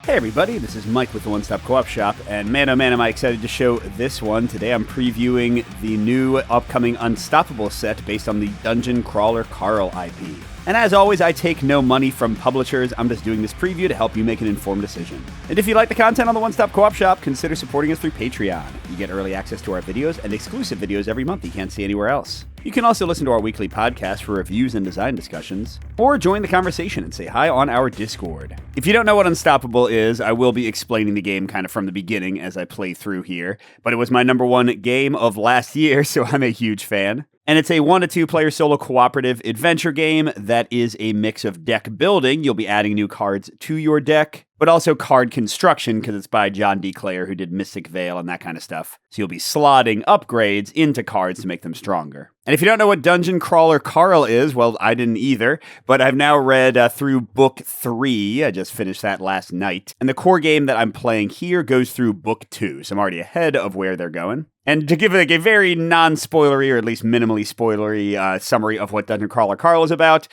Hey everybody, this is Mike with the One Stop Co-op Shop, and man oh man am I excited to show this one. Today I'm previewing the new upcoming Unstoppable set based on the Dungeon Crawler Carl IP. And as always, I take no money from publishers. I'm just doing this preview to help you make an informed decision. And if you like the content on the One Stop Co-op Shop, consider supporting us through Patreon. You get early access to our videos and exclusive videos every month you can't see anywhere else. You can also listen to our weekly podcast for reviews and design discussions, or join the conversation and say hi on our Discord. If you don't know what Unstoppable is, I will be explaining the game kind of from the beginning as I play through here, but it was my number one game of last year, so I'm a huge fan. And it's a 1 to 2 player solo cooperative adventure game that is a mix of deck building. You'll be adding new cards to your deck, but also card construction because it's by John D. Clare, who did Mystic Vale and that kind of stuff. So you'll be slotting upgrades into cards to make them stronger. And if you don't know what Dungeon Crawler Carl is, well, I didn't either, but I've now read through book 3. I just finished that last night. And the core game that I'm playing here goes through book 2, so I'm already ahead of where they're going. And to give like a very non-spoilery, or at least minimally spoilery summary of what Dungeon Crawler Carl is about,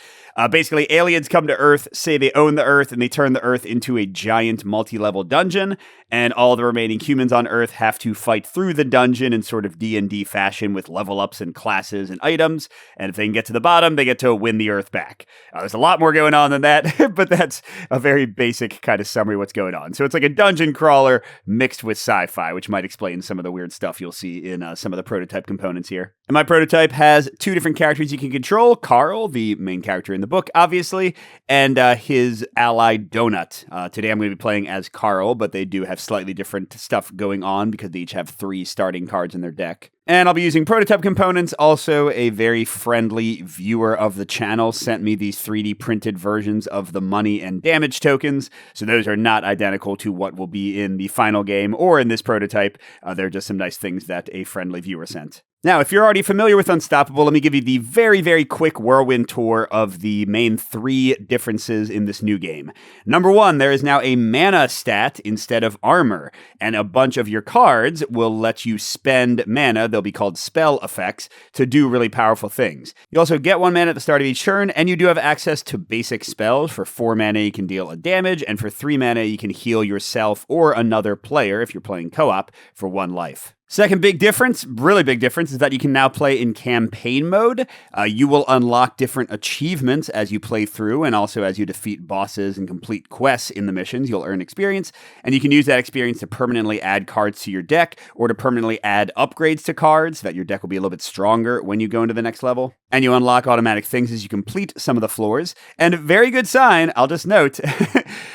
basically aliens come to Earth, say they own the Earth, and they turn the Earth into a giant multi-level dungeon, and all the remaining humans on Earth have to fight through the dungeon in sort of D&D fashion with level ups and classes and items, and if they can get to the bottom, they get to win the Earth back. There's a lot more going on than that, but that's a very basic kind of summary of what's going on. So it's like a dungeon crawler mixed with sci-fi, which might explain some of the weird stuff you'll see in some of the prototype components here. And my prototype has 2 different characters you can control. Carl, the main character in the book, obviously, and his ally, Donut. Today I'm going to be playing as Carl, but they do have slightly different stuff going on because they each have 3 starting cards in their deck. And I'll be using prototype components. Also, a very friendly viewer of the channel sent me these 3D printed versions of the money and damage tokens. So those are not identical to what will be in the final game or in this prototype. They're just some nice things that a friendly viewer sent. Now, if you're already familiar with Unstoppable, let me give you the very, very quick whirlwind tour of the main 3 differences in this new game. Number 1, there is now a mana stat instead of armor, and a bunch of your cards will let you spend mana, they'll be called spell effects, to do really powerful things. You also get 1 mana at the start of each turn, and you do have access to basic spells. For 4 mana, you can deal a damage, and for 3 mana, you can heal yourself or another player, if you're playing co-op, for 1 life. Second big difference, really big difference, is that you can now play in campaign mode. You will unlock different achievements as you play through, and also as you defeat bosses and complete quests in the missions, you'll earn experience, and you can use that experience to permanently add cards to your deck, or to permanently add upgrades to cards, so that your deck will be a little bit stronger when you go into the next level. And you unlock automatic things as you complete some of the floors. And very good sign, I'll just note,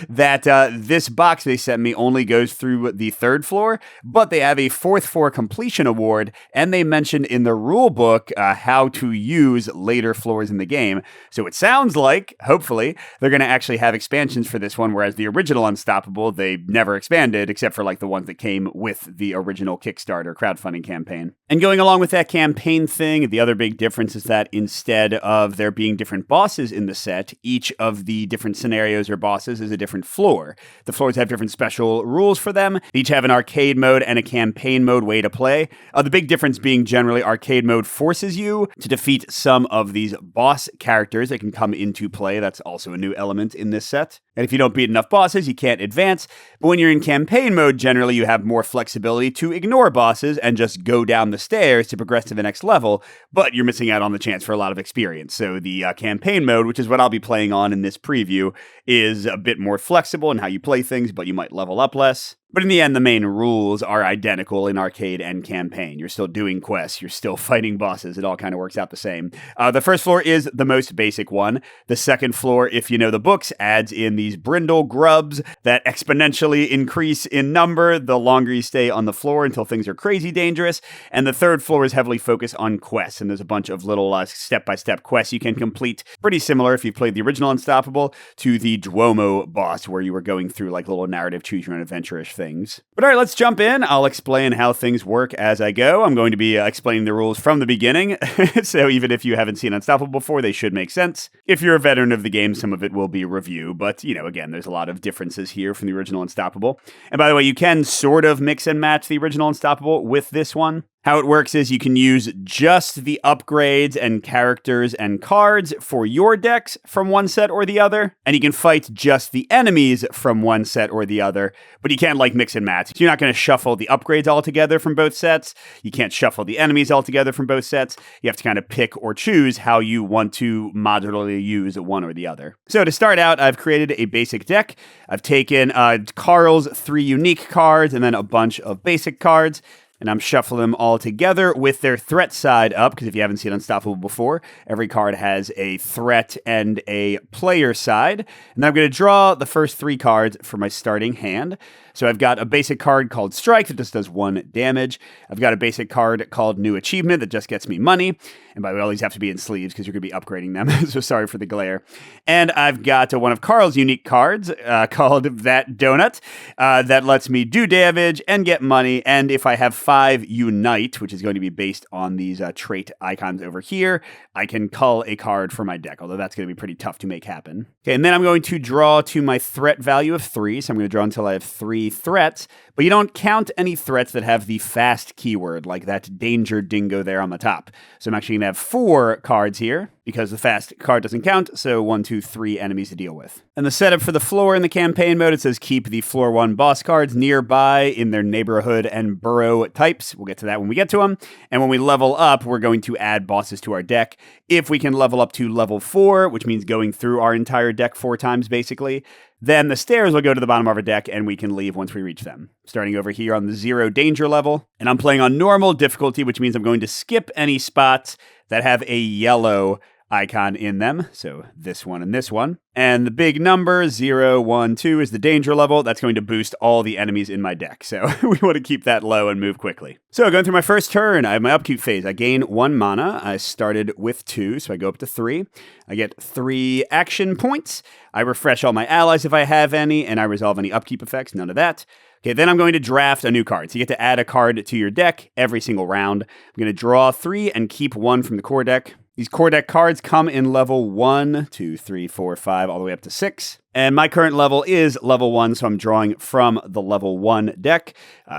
that this box they sent me only goes through the 3rd floor, but they have a 4th floor completion award, and they mentioned in the rule book how to use later floors in the game. So it sounds like, hopefully, they're going to actually have expansions for this one, whereas the original Unstoppable, they never expanded, except for like the ones that came with the original Kickstarter crowdfunding campaign. And going along with that campaign thing, the other big difference is that instead of there being different bosses in the set, each of the different scenarios or bosses is a different floor. The floors have different special rules for them. They each have an arcade mode and a campaign mode way to play. The big difference being generally arcade mode forces you to defeat some of these boss characters that can come into play. That's also a new element in this set. And if you don't beat enough bosses, you can't advance. But when you're in campaign mode, generally you have more flexibility to ignore bosses and just go down the stairs to progress to the next level, but you're missing out on the chance for a lot of experience. So the campaign mode, which is what I'll be playing on in this preview, is a bit more flexible in how you play things, but you might level up less. But in the end, the main rules are identical in arcade and campaign. You're still doing quests, you're still fighting bosses, it all kind of works out the same. The first floor is the most basic one. The second floor, if you know the books, adds in these brindle grubs that exponentially increase in number the longer you stay on the floor until things are crazy dangerous. And the third floor is heavily focused on quests, and there's a bunch of little step-by-step quests you can complete. Pretty similar, if you've played the original Unstoppable, to the Duomo boss, where you were going through like little narrative choose-your-own-adventure-ish things. But all right, let's jump in. I'll explain how things work as I go. I'm going to be explaining the rules from the beginning, so even if you haven't seen Unstoppable before, they should make sense. If you're a veteran of the game, some of it will be review, but, you know, again, there's a lot of differences here from the original Unstoppable. And by the way, you can sort of mix and match the original Unstoppable with this one. How it works is you can use just the upgrades and characters and cards for your decks from one set or the other, and you can fight just the enemies from one set or the other, but you can't like mix and match. So you're not going to shuffle the upgrades all together from both sets. You can't shuffle the enemies all together from both sets. You have to kind of pick or choose how you want to modularly use one or the other. So to start out, I've created a basic deck. I've taken Karl's 3 unique cards and then a bunch of basic cards. And I'm shuffling them all together with their threat side up, because if you haven't seen Unstoppable before, every card has a threat and a player side. And I'm going to draw the first 3 cards for my starting hand. So I've got a basic card called Strike that just does 1 damage. I've got a basic card called New Achievement that just gets me money. And by the way, all these have to be in sleeves because you're going to be upgrading them. So sorry for the glare. And I've got one of Karl's unique cards called That Donut that lets me do damage and get money. And if I have 5 Unite, which is going to be based on these trait icons over here, I can cull a card for my deck, although that's going to be pretty tough to make happen. Okay, and then I'm going to draw to my threat value of 3. So I'm going to draw until I have 3 threats, but you don't count any threats that have the fast keyword, like that danger dingo there on the top. So I'm actually going to have 4 cards here, because the fast card doesn't count, so 1, 2, 3 enemies to deal with. And the setup for the floor in the campaign mode, it says keep the floor 1 boss cards nearby in their neighborhood and burrow types. We'll get to that when we get to them. And when we level up, we're going to add bosses to our deck. If we can level up to level 4, which means going through our entire deck 4 times basically, then the stairs will go to the bottom of our deck and we can leave once we reach them. Starting over here on the 0 danger level. And I'm playing on normal difficulty, which means I'm going to skip any spots that have a yellow icon in them. So this one and this one. And the big number, 0, 1, 2, is the danger level. That's going to boost all the enemies in my deck. So we want to keep that low and move quickly. So going through my first turn, I have my upkeep phase. I gain 1 mana. I started with 2, so I go up to 3. I get 3 action points. I refresh all my allies if I have any, and I resolve any upkeep effects. None of that. Okay, then I'm going to draft a new card. So you get to add a card to your deck every single round. I'm going to draw 3 and keep 1 from the core deck. These core deck cards come in level 1, 2, 3, 4, 5, all the way up to 6. And my current level is level 1, so I'm drawing from the level 1 deck.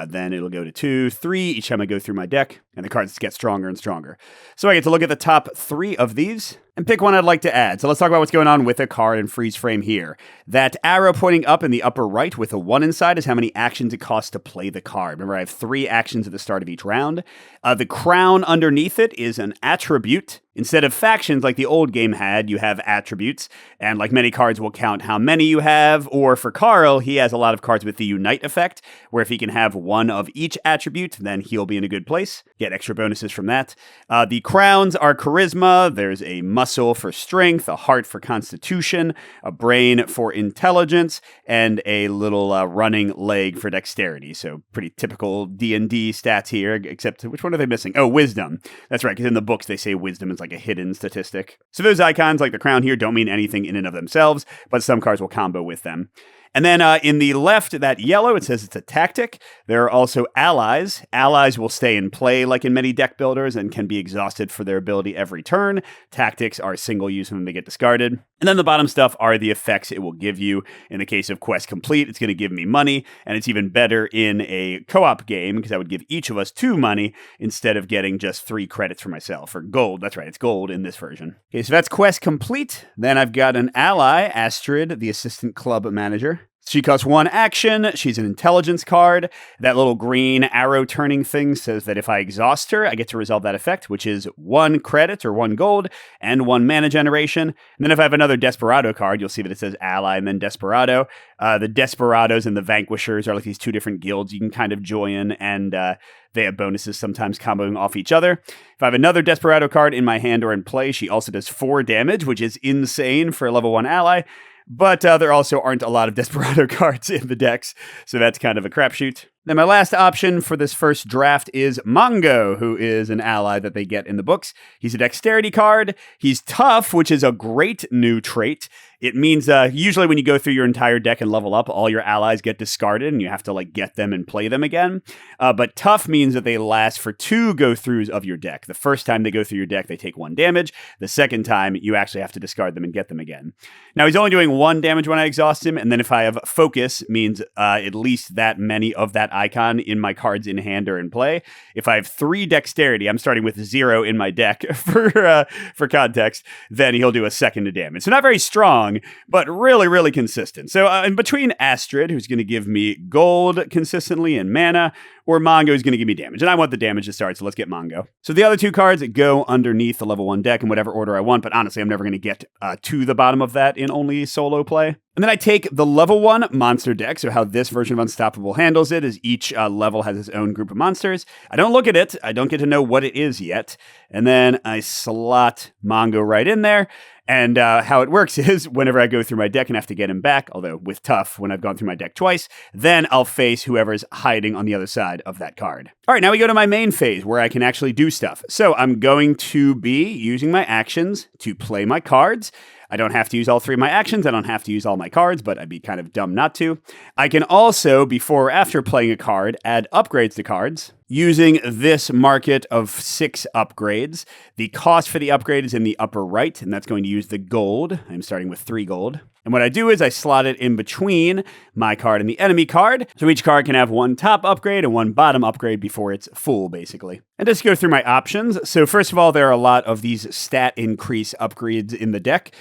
Then it'll go to 2, 3 each time I go through my deck, and the cards get stronger and stronger. So I get to look at the top 3 of these and pick one I'd like to add. So let's talk about what's going on with a card in freeze frame here. That arrow pointing up in the upper right with a 1 inside is how many actions it costs to play the card. Remember, I have 3 actions at the start of each round. The crown underneath it is an attribute. Instead of factions like the old game had, you have attributes, and like many cards will count how many you have, or for Karl, he has a lot of cards with the Unite effect, where if he can have 1 of each attribute, then he'll be in a good place. Get extra bonuses from that. The crowns are charisma. There's a muscle for strength, a heart for constitution, a brain for intelligence, and a little running leg for dexterity. So pretty typical D&D stats here, except which one are they missing? Oh, wisdom. That's right, because in the books they say wisdom is like a hidden statistic. So those icons, like the crown here, don't mean anything in and of themselves, but some cards will combo with them. And then in the left, that yellow, it says it's a tactic. There are also allies. Allies will stay in play like in many deck builders and can be exhausted for their ability every turn. Tactics are single use when they get discarded. And then the bottom stuff are the effects it will give you. In the case of Quest Complete, it's going to give me money, and it's even better in a co-op game because I would give each of us 2 money instead of getting just 3 credits for myself, or gold. That's right, it's gold in this version. Okay, so that's Quest Complete. Then I've got an ally, Astrid, the assistant club manager. She costs 1 action. She's an intelligence card. That little green arrow turning thing says that if I exhaust her, I get to resolve that effect, which is 1 credit or 1 gold and 1 mana generation. And then if I have another Desperado card, you'll see that it says ally and then Desperado. The Desperados and the Vanquishers are like these 2 different guilds you can kind of join, and they have bonuses sometimes comboing off each other. If I have another Desperado card in my hand or in play, she also does 4 damage, which is insane for a level 1 ally. But there also aren't a lot of Desperado cards in the decks, so that's kind of a crapshoot. Then my last option for this first draft is Mongo, who is an ally that they get in the books. He's a dexterity card. He's tough, which is a great new trait. It means usually when you go through your entire deck and level up, all your allies get discarded and you have to like get them and play them again. But tough means that they last for 2 go-throughs of your deck. The first time they go through your deck, they take 1 damage. The second time, you actually have to discard them and get them again. Now, he's only doing 1 damage when I exhaust him, and then if I have focus, means at least that many of that that icon in my cards in hand or in play. If I have 3 dexterity, I'm starting with 0 in my deck for context, then he'll do a second to damage. So not very strong, but really, really consistent. So in between Astrid, who's going to give me gold consistently and mana, or Mongo is going to give me damage. And I want the damage to start, so let's get Mongo. So the other 2 cards go underneath the level 1 deck in whatever order I want, but honestly, I'm never going to get to the bottom of that in only solo play. And then I take the level 1 monster deck. So how this version of Unstoppable handles it is each level has its own group of monsters. I don't look at it. I don't get to know what it is yet. And then I slot Mongo right in there. And how it works is whenever I go through my deck and have to get him back, although with tough, when I've gone through my deck twice, then I'll face whoever's hiding on the other side of that card. All right, now we go to my main phase where I can actually do stuff. So I'm going to be using my actions to play my cards. I don't have to use all 3 of my actions. I don't have to use all my cards, but I'd be kind of dumb not to. I can also, before or after playing a card, add upgrades to cards using this market of 6 upgrades. The cost for the upgrade is in the upper right, and that's going to use the gold. I'm starting with 3 gold. And what I do is I slot it in between my card and the enemy card. So each card can have 1 top upgrade and 1 bottom upgrade before it's full, basically. And just go through my options. So first of all, there are a lot of these stat increase upgrades in the deck,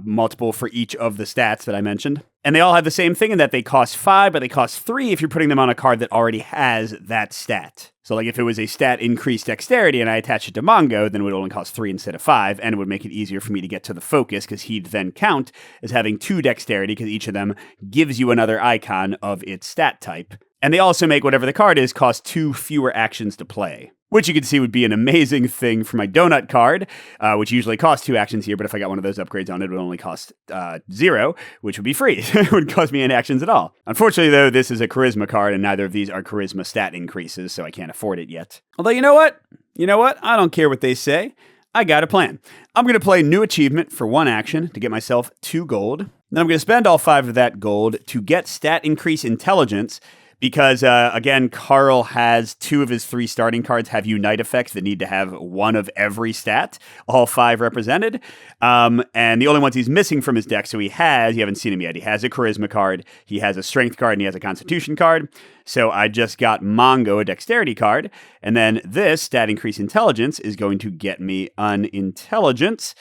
multiple for each of the stats that I mentioned. And they all have the same thing in that they cost 5, but they cost 3 if you're putting them on a card that already has that stat. So like if it was a stat increased dexterity and I attach it to Mongo, then it would only cost 3 instead of 5, and it would make it easier for me to get to the focus because he'd then count as having 2 dexterity because each of them gives you another icon of its stat type. And they also make whatever the card is cost 2 fewer actions to play, which you can see would be an amazing thing for my donut card, which usually costs 2 actions here, but if I got one of those upgrades on it, it would only cost 0, which would be free. It wouldn't cost me any actions at all. Unfortunately, though, this is a charisma card, and neither of these are charisma stat increases, so I can't afford it yet. Although, you know what? I don't care what they say. I got a plan. I'm going to play New Achievement for 1 action to get myself 2 gold. Then I'm going to spend all 5 of that gold to get Stat Increase Intelligence, because, again, Carl has 2 of his 3 starting cards have Unite effects that need to have 1 of every stat, all 5 represented. And the only ones he's missing from his deck, so you haven't seen him yet, he has a Charisma card, he has a Strength card, and he has a Constitution card. So I just got Mongo, a Dexterity card, and then this, Stat Increase Intelligence, is going to get me Unintelligence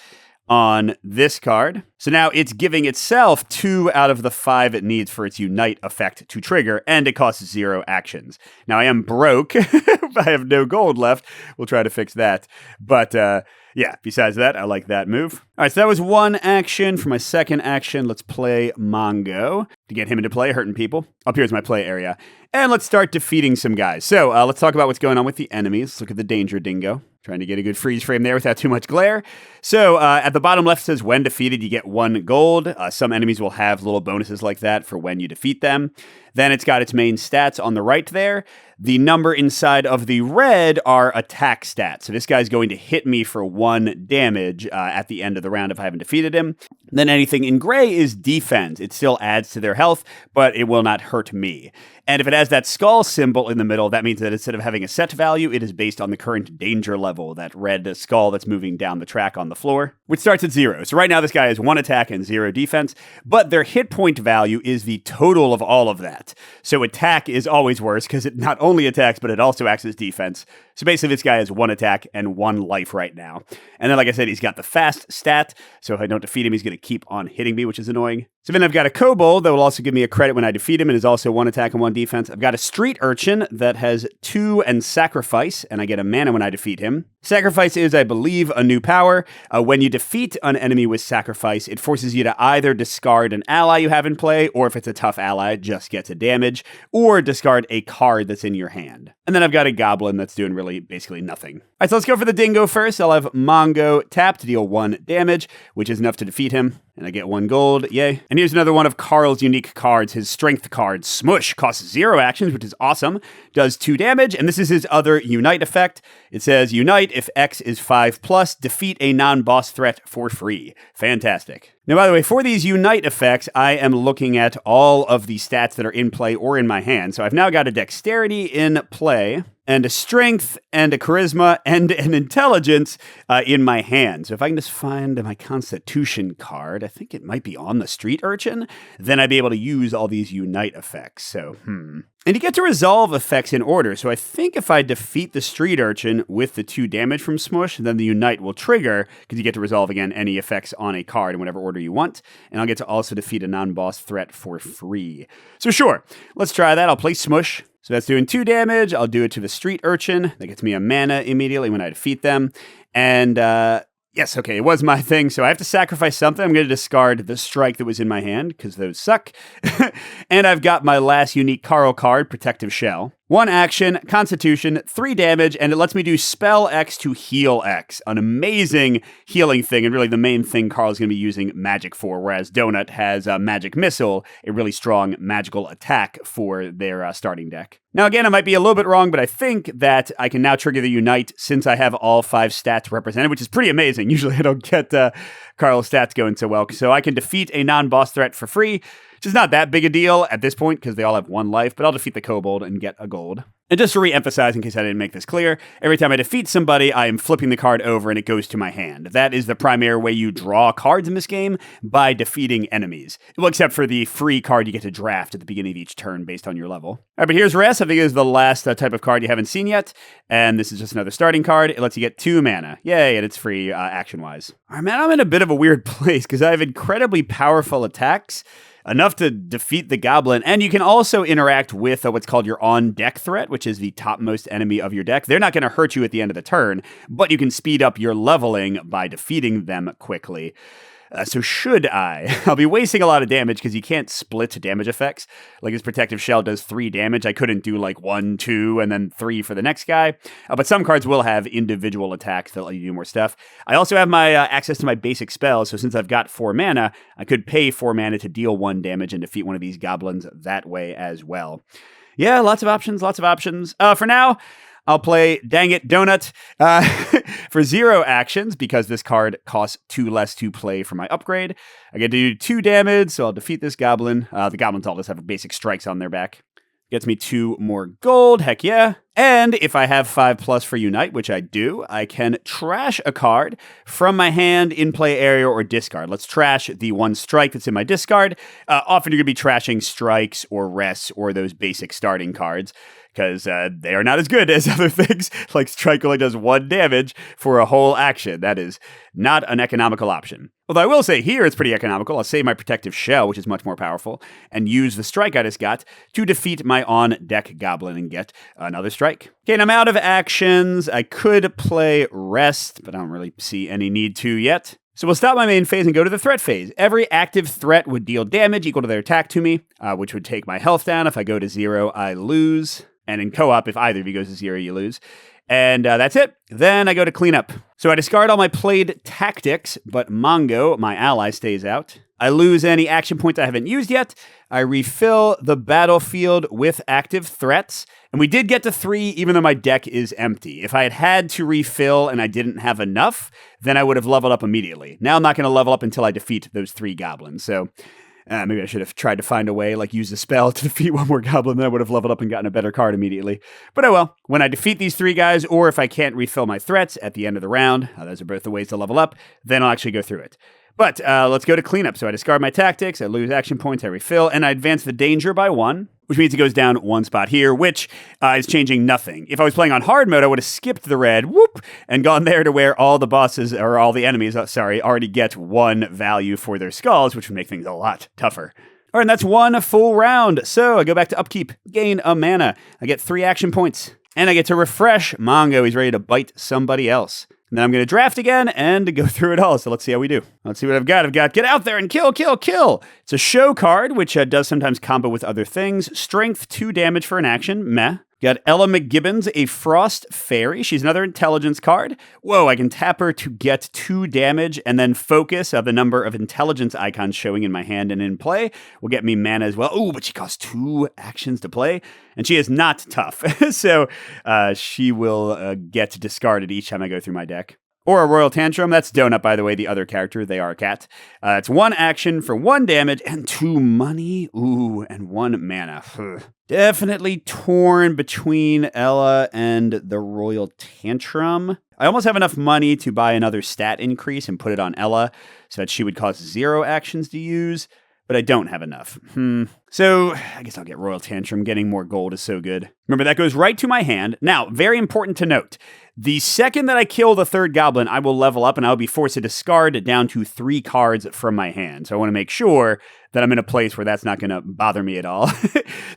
on this card. So now it's giving itself 2 out of the 5 it needs for its Unite effect to trigger, and it costs 0 actions. Now I am broke. I have no gold left. We'll try to fix that. But yeah, besides that, I like that move. All right, so that was 1 action. For my second action, let's play Mongo to get him into play, hurting people. Up here's my play area. And let's start defeating some guys. So let's talk about what's going on with the enemies. Let's look at the Danger Dingo. Trying to get a good freeze frame there without too much glare. So at the bottom left says when defeated, you get 1 gold. Some enemies will have little bonuses like that for when you defeat them. Then it's got its main stats on the right there. The number inside of the red are attack stats. So this guy's going to hit me for 1 damage at the end of the round if I haven't defeated him. Then anything in gray is defense. It still adds to their health, but it will not hurt me. And if it has that skull symbol in the middle, that means that instead of having a set value, it is based on the current danger level, that red skull that's moving down the track on the floor, which starts at 0. So right now this guy has 1 attack and 0 defense, but their hit point value is the total of all of that. So attack is always worse because it not only attacks, but it also acts as defense. So basically this guy has 1 attack and 1 life right now. And then like I said, he's got the fast stat, so if I don't defeat him, he's going to keep on hitting me, which is annoying. So then I've got a kobold that will also give me a credit when I defeat him and is also 1 attack and 1 defense. I've got a street urchin that has 2 and sacrifice, and I get a mana when I defeat him. Sacrifice is, I believe, a new power. When you defeat an enemy with sacrifice, it forces you to either discard an ally you have in play, or if it's a tough ally, it just gets a damage, or discard a card that's in your hand. And then I've got a goblin that's doing really basically nothing. All right, so let's go for the dingo first. I'll have Mongo tap to deal 1 damage, which is enough to defeat him. And I get 1 gold, yay. And here's another one of Carl's unique cards, his strength card. Smush costs 0 actions, which is awesome. Does 2 damage, and this is his other Unite effect. It says, Unite if X is 5+, defeat a non-boss threat for free. Fantastic. Now, by the way, for these Unite effects, I am looking at all of the stats that are in play or in my hand. So I've now got a Dexterity in play, and a strength, and a charisma, and an intelligence in my hand. So if I can just find my Constitution card, I think it might be on the Street Urchin, then I'd be able to use all these Unite effects. So, And you get to resolve effects in order, so I think if I defeat the Street Urchin with the 2 damage from Smush, then the Unite will trigger, because you get to resolve, again, any effects on a card in whatever order you want, and I'll get to also defeat a non-boss threat for free. So sure, let's try that. I'll play Smush. So that's doing 2 damage. I'll do it to the Street Urchin. That gets me a mana immediately when I defeat them. And yes, okay, it was my thing, so I have to sacrifice something. I'm going to discard the strike that was in my hand, because those suck. And I've got my last unique Carl card, Protective Shell. 1 action, Constitution, 3 damage, and it lets me do Spell X to Heal X. An amazing healing thing, and really the main thing Carl's going to be using magic for, whereas Donut has a Magic Missile, a really strong magical attack for their starting deck. Now again, I might be a little bit wrong, but I think that I can now trigger the Unite since I have all 5 stats represented, which is pretty amazing. Usually I don't get Carl's stats going so well, so I can defeat a non-boss threat for free, which is not that big a deal at this point because they all have 1 life, but I'll defeat the Kobold and get a gold. And just to re-emphasize, in case I didn't make this clear, every time I defeat somebody, I am flipping the card over and it goes to my hand. That is the primary way you draw cards in this game, by defeating enemies. Well, except for the free card you get to draft at the beginning of each turn based on your level. All right, but here's Rest. I think is the last type of card you haven't seen yet, and this is just another starting card. It lets you get 2 mana. Yay, and it's free action-wise. All right, man, I'm in a bit of a weird place because I have incredibly powerful attacks, enough to defeat the goblin, and you can also interact with what's called your on-deck threat, which is the topmost enemy of your deck. They're not going to hurt you at the end of the turn, but you can speed up your leveling by defeating them quickly. So should I'll be wasting a lot of damage because you can't split damage effects. Like his Protective Shell does 3 damage. I couldn't do like 1, 2, and then 3 for the next guy. But some cards will have individual attacks that let you do more stuff. I also have my access to my basic spells. So since I've got 4 mana, I could pay 4 mana to deal 1 damage and defeat one of these goblins that way as well. Yeah, lots of options, lots of options. For now, I'll play Dang It Donut for 0 actions because this card costs 2 less to play for my upgrade. I get to do 2 damage, so I'll defeat this goblin. The goblins all just have basic strikes on their back. Gets me 2 more gold, heck yeah. And if I have 5+ for Unite, which I do, I can trash a card from my hand, in play area, or discard. Let's trash the 1 strike that's in my discard. Often you're going to be trashing strikes or rests or those basic starting cards, because they are not as good as other things, like Strike only does 1 damage for a whole action. That is not an economical option. Although I will say here it's pretty economical. I'll save my Protective Shell, which is much more powerful, and use the strike I just got to defeat my on-deck goblin and get another strike. Okay, and I'm out of actions. I could play Rest, but I don't really see any need to yet. So we'll stop my main phase and go to the threat phase. Every active threat would deal damage equal to their attack to me, which would take my health down. If I go to 0, I lose. And in co-op, if either of you goes to 0, you lose. And that's it. Then I go to cleanup. So I discard all my played tactics, but Mongo, my ally, stays out. I lose any action points I haven't used yet. I refill the battlefield with active threats. And we did get to 3, even though my deck is empty. If I had had to refill and I didn't have enough, then I would have leveled up immediately. Now I'm not going to level up until I defeat those 3 goblins. So maybe I should have tried to find a way, like use a spell to defeat 1 more goblin, then I would have leveled up and gotten a better card immediately. But oh well, when I defeat these 3 guys, or if I can't refill my threats at the end of the round, those are both the ways to level up, then I'll actually go through it. But let's go to cleanup. So I discard my tactics, I lose action points, I refill, and I advance the danger by 1, which means it goes down 1 spot here, which is changing nothing. If I was playing on hard mode, I would have skipped the red, and gone there to where all the bosses, or all the enemies, already get 1 value for their skulls, which would make things a lot tougher. All right, and that's 1 full round. So I go back to upkeep, gain a mana. I get 3 action points, and I get to refresh Mongo. He's ready to bite somebody else. And then I'm going to draft again and go through it all. So let's see how we do. Let's see what I've got. I've got Get Out There and Kill, Kill, Kill. It's a show card, which does sometimes combo with other things. Strength, 2 damage for an action. Meh. Got Ella McGibbons, a Frost Fairy. She's another intelligence card. Whoa, I can tap her to get 2 damage and then focus of the number of intelligence icons showing in my hand and in play will get me mana as well. Oh, but she costs 2 actions to play. And she is not tough. So she will get discarded each time I go through my deck. Or a Royal Tantrum. That's Donut, by the way, the other character. They are a cat. It's 1 action for 1 damage and 2 money. Ooh, and 1 mana. Definitely torn between Ella and the Royal Tantrum. I almost have enough money to buy another stat increase and put it on Ella so that she would cost 0 actions to use, but I don't have enough. So I guess I'll get Royal Tantrum. Getting more gold is so good. Remember, that goes right to my hand. Now, very important to note, the second that I kill the 3rd goblin, I will level up and I'll be forced to discard down to 3 cards from my hand. So I want to make sure that I'm in a place where that's not going to bother me at all.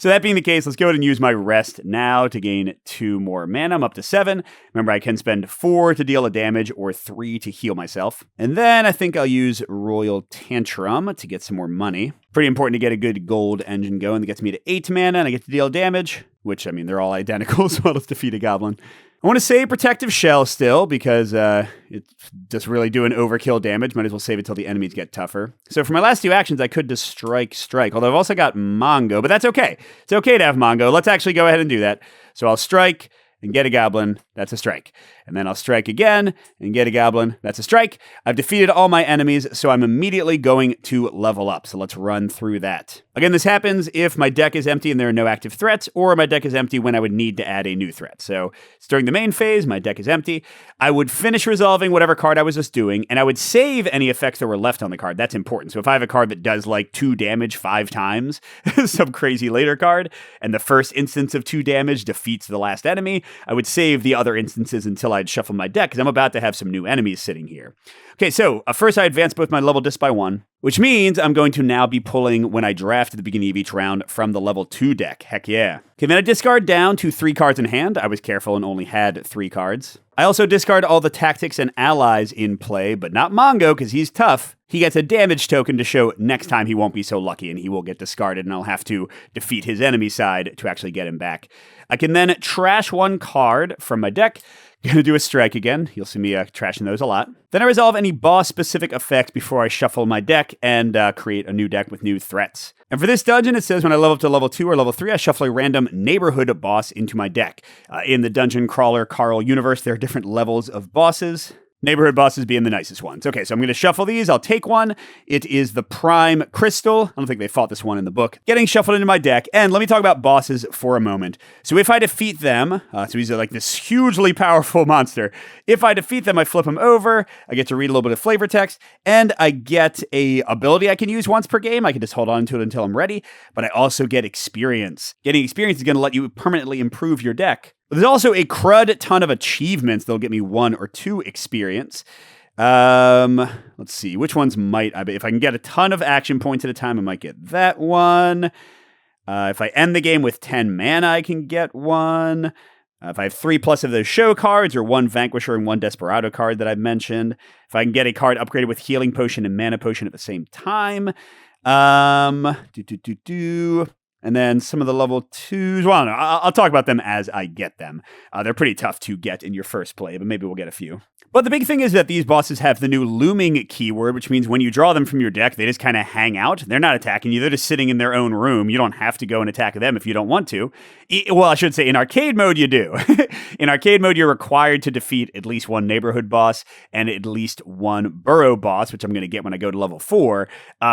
So that being the case, let's go ahead and use my rest now to gain 2 more mana. I'm up to 7. Remember, I can spend 4 to deal a damage or 3 to heal myself. And then I think I'll use Royal Tantrum to get some more money. Pretty important to get a good gold engine going. That gets me to 8 mana and I get to deal damage, which, I mean, they're all identical, so let's defeat a goblin. I want to save Protective Shell still because it's just really doing overkill damage. Might as well save it till the enemies get tougher. So for my last 2 actions, I could just strike, although I've also got Mongo, but that's okay. It's okay to have Mongo. Let's actually go ahead and do that. So I'll strike and get a goblin. That's a strike. And then I'll strike again and get a goblin. That's a strike. I've defeated all my enemies, so I'm immediately going to level up. So let's run through that. Again, this happens if my deck is empty and there are no active threats, or my deck is empty when I would need to add a new threat. So it's during the main phase, my deck is empty. I would finish resolving whatever card I was just doing, and I would save any effects that were left on the card. That's important. So if I have a card that does like 2 damage 5 times, some crazy later card, and the first instance of 2 damage defeats the last enemy, I would save the other instances until I'd shuffle my deck, because I'm about to have some new enemies sitting here. Okay, so first I advance both my level disc by 1, which means I'm going to now be pulling when I draft at the beginning of each round from the level 2 deck. Heck yeah. Okay, then I discard down to 3 cards in hand. I was careful and only had 3 cards. I also discard all the tactics and allies in play, but not Mongo, because he's tough. He gets a damage token to show next time he won't be so lucky, and he will get discarded, and I'll have to defeat his enemy side to actually get him back. I can then trash 1 card from my deck. Gonna do a strike again. You'll see me trashing those a lot. Then I resolve any boss-specific effects before I shuffle my deck and create a new deck with new threats. And for this dungeon, it says when I level up to level 2 or level 3, I shuffle a random neighborhood boss into my deck. In the Dungeon Crawler Carl universe, there are different levels of bosses. Neighborhood bosses being the nicest ones. Okay, so I'm going to shuffle these. I'll take one. It is the Prime Crystal. I don't think they fought this one in the book. Getting shuffled into my deck. And let me talk about bosses for a moment. So if I defeat them, so he's like this hugely powerful monster. If I defeat them, I flip them over. I get to read a little bit of flavor text. And I get a ability I can use once per game. I can just hold on to it until I'm ready. But I also get experience. Getting experience is going to let you permanently improve your deck. There's also a crud ton of achievements that'll get me 1 or 2 experience. Let's see, which ones might I be? If I can get a ton of action points at a time, I might get that one. If I end the game with 10 mana, I can get 1. If I have 3+ of those show cards, or 1 Vanquisher and 1 Desperado card that I've mentioned. If I can get a card upgraded with Healing Potion and Mana Potion at the same time. And then some of the level 2s, well, no, I'll talk about them as I get them. They're pretty tough to get in your first play, but maybe we'll get a few. But the big thing is that these bosses have the new looming keyword, which means when you draw them from your deck, they just kind of hang out. They're not attacking you. They're just sitting in their own room. You don't have to go and attack them if you don't want to. Well, I should say in arcade mode, you do. In arcade mode, you're required to defeat at least 1 neighborhood boss and at least 1 burrow boss, which I'm going to get when I go to level 4,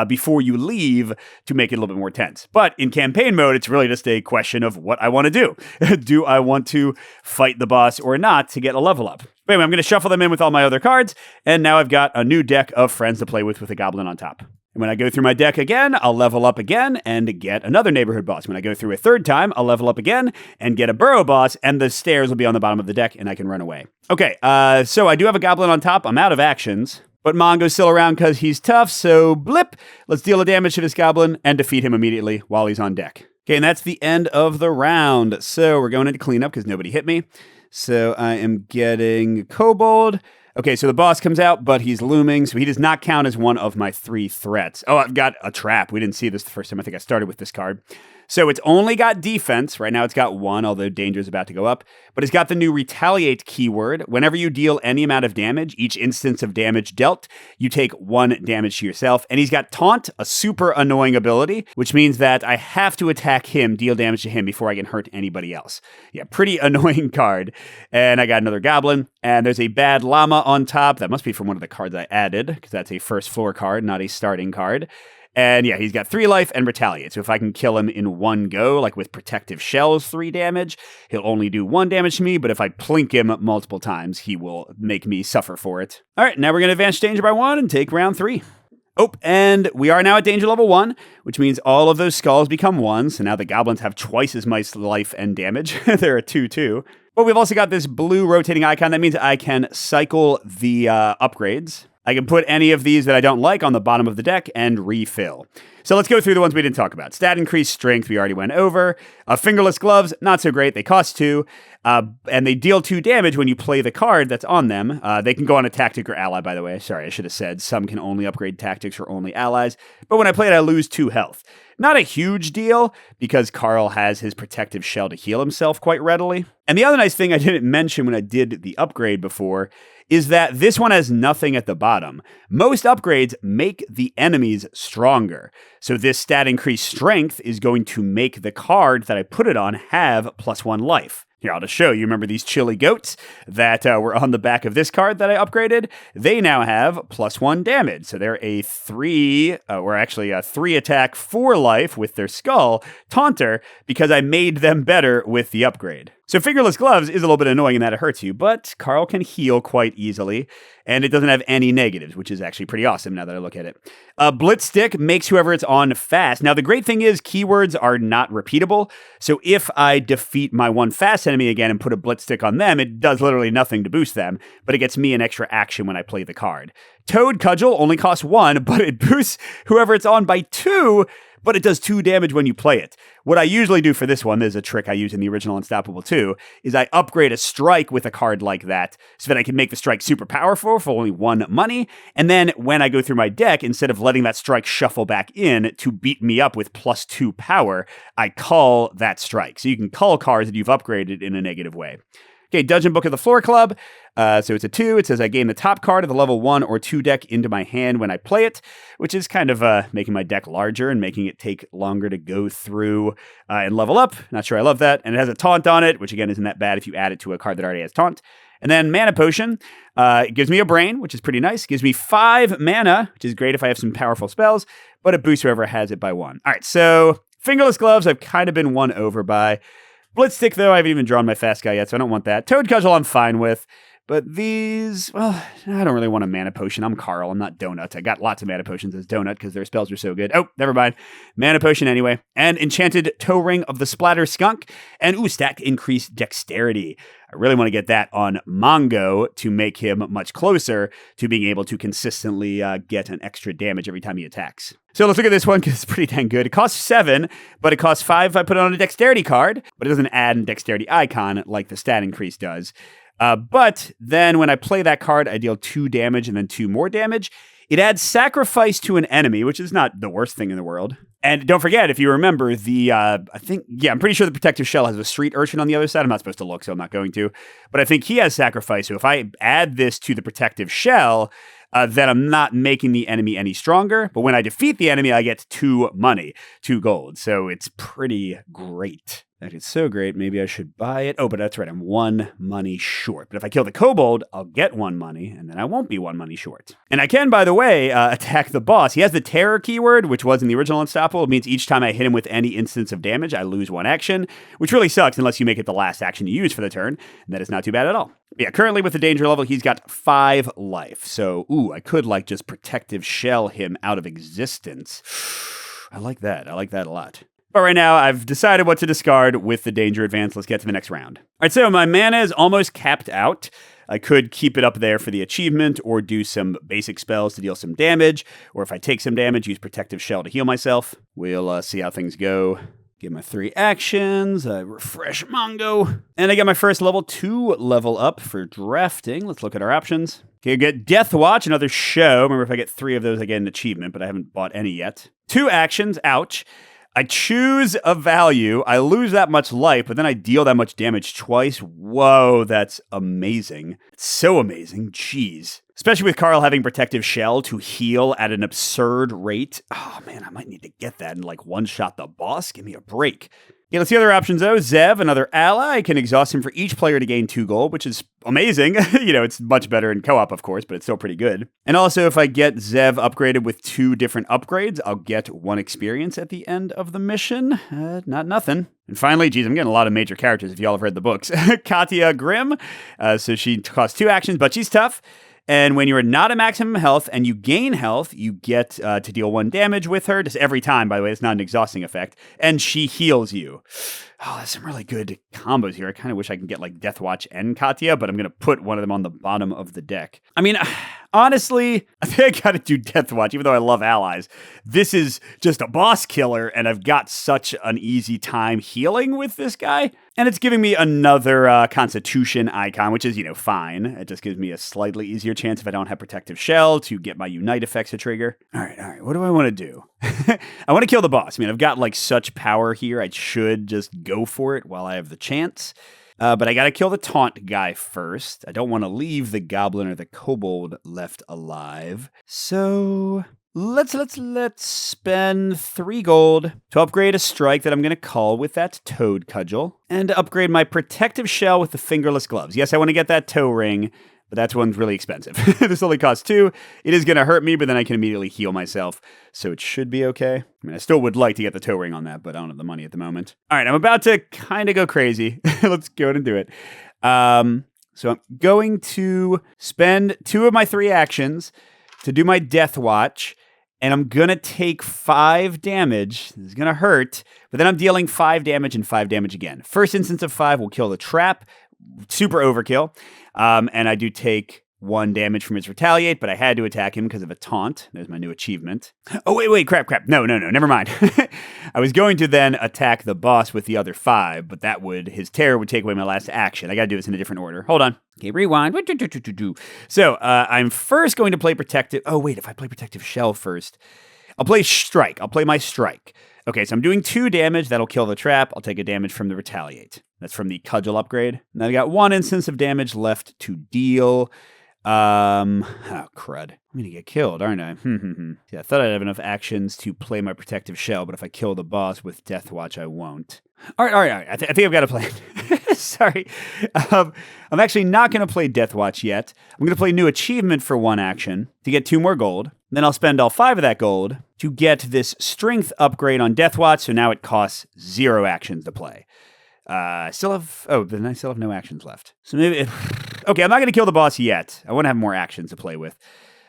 before you leave to make it a little bit more tense. But in campaign mode, it's really just a question of what I want to do. Do I want to fight the boss or not to get a level up? But anyway, I'm going to shuffle them in with all my other cards, and now I've got a new deck of friends to play with a goblin on top. And when I go through my deck again, I'll level up again and get another neighborhood boss. When I go through a 3rd time, I'll level up again and get a burrow boss, and the stairs will be on the bottom of the deck, and I can run away. Okay, so I do have a goblin on top. I'm out of actions, but Mongo's still around because he's tough, so blip. Let's deal a damage to this goblin and defeat him immediately while he's on deck. Okay, and that's the end of the round. So we're going into cleanup because nobody hit me. So I am getting Kobold. Okay, so the boss comes out, but he's looming, so he does not count as one of my 3 threats. Oh, I've got a trap. We didn't see this the first time. I think I started with this card. So it's only got defense. Right now it's got 1, although danger is about to go up. But it's got the new retaliate keyword. Whenever you deal any amount of damage, each instance of damage dealt, you take 1 damage to yourself. And he's got taunt, a super annoying ability, which means that I have to attack him, deal damage to him before I can hurt anybody else. Yeah, pretty annoying card. And I got another goblin. And there's a bad llama on top. That must be from one of the cards I added, because that's a first floor card, not a starting card. And yeah, he's got 3 life and retaliate. So if I can kill him in one go, like with protective shells, 3 damage, he'll only do 1 damage to me. But if I plink him multiple times, he will make me suffer for it. All right, now we're going to advance danger by 1 and take round 3. Oh, and we are now at danger level 1, which means all of those skulls become 1. So now the goblins have twice as much life and damage. They're a 2/2. But we've also got this blue rotating icon. That means I can cycle the upgrades. I can put any of these that I don't like on the bottom of the deck and refill. So let's go through the ones we didn't talk about. Stat increase strength, we already went over. Fingerless gloves, not so great. They cost 2. And they deal 2 damage when you play the card that's on them. They can go on a tactic or ally, by the way. Sorry, I should have said some can only upgrade tactics or only allies. But when I play it, I lose 2 health. Not a huge deal, because Carl has his protective shell to heal himself quite readily. And the other nice thing I didn't mention when I did the upgrade before is that this one has nothing at the bottom. Most upgrades make the enemies stronger. So this stat increase strength is going to make the card that I put it on have +1 life. Here, I'll just show you. Remember these chili goats that were on the back of this card that I upgraded? They now have +1 damage. So they're a 3 attack, 4 life with their skull taunter, because I made them better with the upgrade. So fingerless gloves is a little bit annoying in that it hurts you, but Carl can heal quite easily, and it doesn't have any negatives, which is actually pretty awesome now that I look at it. Blitz stick makes whoever it's on fast. Now, the great thing is keywords are not repeatable, so if I defeat my one fast enemy again and put a blitz stick on them, it does literally nothing to boost them, but it gets me an extra action when I play the card. Toad Cudgel only costs 1, but it boosts whoever it's on by 2, but it does 2 damage when you play it. What I usually do for this one, there's a trick I use in the original Unstoppable 2, is I upgrade a strike with a card like that so that I can make the strike super powerful for only 1 money. And then when I go through my deck, instead of letting that strike shuffle back in to beat me up with +2 power, I call that strike. So you can call cards that you've upgraded in a negative way. Okay, Dungeon Book of the Floor Club. So it's a 2. It says I gain the top card of the level 1 or 2 deck into my hand when I play it, which is kind of making my deck larger and making it take longer to go through and level up. Not sure I love that. And it has a taunt on it, which again isn't that bad if you add it to a card that already has taunt. And then Mana Potion. It gives me a brain, which is pretty nice. It gives me 5 mana, which is great if I have some powerful spells, but it boosts whoever has it by 1. All right, so Fingerless Gloves I've kind of been won over by. Blitzstick, though, I haven't even drawn my fast guy yet, so I don't want that. Toad Cudgel, I'm fine with. But these, well, I don't really want a Mana Potion. I'm Carl. I'm not Donut. I got lots of Mana Potions as Donut because their spells are so good. Oh, never mind. Mana Potion anyway. And Enchanted Toe Ring of the Splatter Skunk. And, stack increased Dexterity. I really want to get that on Mongo to make him much closer to being able to consistently get an extra damage every time he attacks. So let's look at this one because it's pretty dang good. It costs 7, but it costs 5 if I put it on a Dexterity card, but it doesn't add a Dexterity icon like the stat increase does. But then when I play that card, I deal 2 damage and then 2 more damage. It adds sacrifice to an enemy, which is not the worst thing in the world. And don't forget, if you remember, I'm pretty sure the Protective Shell has a street urchin on the other side. I'm not supposed to look, so I'm not going to. But I think he has sacrifice. So if I add this to the Protective Shell, then I'm not making the enemy any stronger. But when I defeat the enemy, I get 2 money, 2 gold. So it's pretty great. That is so great. Maybe I should buy it. Oh, but that's right. I'm 1 money short. But if I kill the kobold, I'll get 1 money, and then I won't be 1 money short. And I can, by the way, attack the boss. He has the terror keyword, which was in the original Unstoppable. It means each time I hit him with any instance of damage, I lose 1 action, which really sucks unless you make it the last action you use for the turn. And that is not too bad at all. But yeah, currently with the danger level, he's got 5 life. So, I could just Protective Shell him out of existence. I like that. I like that a lot. But right now, I've decided what to discard with the danger advance. Let's get to the next round. All right, so my mana is almost capped out. I could keep it up there for the achievement or do some basic spells to deal some damage. Or if I take some damage, use Protective Shell to heal myself. We'll see how things go. Get my 3 actions, refresh Mongo. And I get my first level 2 level up for drafting. Let's look at our options. Okay, I get Death Watch, another show. Remember, if I get 3 of those, I get an achievement, but I haven't bought any yet. 2 actions, ouch. I choose a value, I lose that much life, but then I deal that much damage twice. Whoa, that's amazing. It's so amazing. Jeez. Especially with Carl having Protective Shell to heal at an absurd rate. Oh man, I might need to get that and like one-shot the boss. Give me a break. Yeah, let's see other options though. Zev, another ally, can exhaust him for each player to gain 2 gold, which is amazing. It's much better in co-op, of course, but it's still pretty good. And also, if I get Zev upgraded with 2 different upgrades, I'll get 1 experience at the end of the mission. Not nothing. And finally, geez, I'm getting a lot of major characters if y'all have read the books. Katya Grimm. So she costs 2 actions, but she's tough. And when you're not at maximum health and you gain health, you get to deal 1 damage with her, just every time, by the way. It's not an exhausting effect. And she heals you. Oh, there's some really good combos here. I kind of wish I could get like Deathwatch and Katya, but I'm going to put one of them on the bottom of the deck. I mean, honestly, I think I got to do Deathwatch, even though I love allies. This is just a boss killer, and I've got such an easy time healing with this guy. And it's giving me another Constitution icon, which is, fine. It just gives me a slightly easier chance if I don't have Protective Shell to get my Unite effects to trigger. All right. What do I want to do? I want to kill the boss. I mean, I've got like such power here. I should just go for it while I have the chance. But I got to kill the taunt guy first. I don't want to leave the goblin or the kobold left alive. So let's spend 3 gold to upgrade a strike that I'm going to call with that toad cudgel and upgrade my Protective Shell with the fingerless gloves. Yes, I want to get that toe ring, but that one's really expensive. This only costs 2. It is going to hurt me, but then I can immediately heal myself, so it should be okay. I mean, I still would like to get the toe ring on that, but I don't have the money at the moment. All right, I'm about to kind of go crazy. Let's go ahead and do it. So I'm going to spend 2 of my 3 actions to do my Deathwatch, and I'm going to take 5 damage. This is going to hurt, but then I'm dealing 5 damage and 5 damage again. First instance of 5 will kill the trap. Super overkill. And I do take 1 damage from his retaliate, but I had to attack him because of a taunt. There's my new achievement. Oh, wait, crap. No, never mind. I was going to then attack the boss with the other 5, but his terror would take away my last action. I gotta do this in a different order. Hold on. Okay, rewind. So, I'm first going to play Protective... Oh, wait, if I play Protective Shell first, I'll play Strike. I'll play my Strike. Okay, so I'm doing 2 damage. That'll kill the trap. I'll take a damage from the retaliate. That's from the cudgel upgrade. Now I got 1 instance of damage left to deal. Oh, crud. I'm gonna get killed, aren't I? Yeah, I thought I'd have enough actions to play my Protective Shell, but if I kill the boss with Deathwatch, I won't. All right. I think I've got a plan. Sorry. I'm actually not going to play Deathwatch yet. I'm going to play New Achievement for 1 action to get 2 more gold. Then I'll spend all 5 of that gold to get this Strength upgrade on Deathwatch, so now it costs 0 actions to play. Then I still have no actions left. So maybe... Okay, I'm not going to kill the boss yet. I want to have more actions to play with.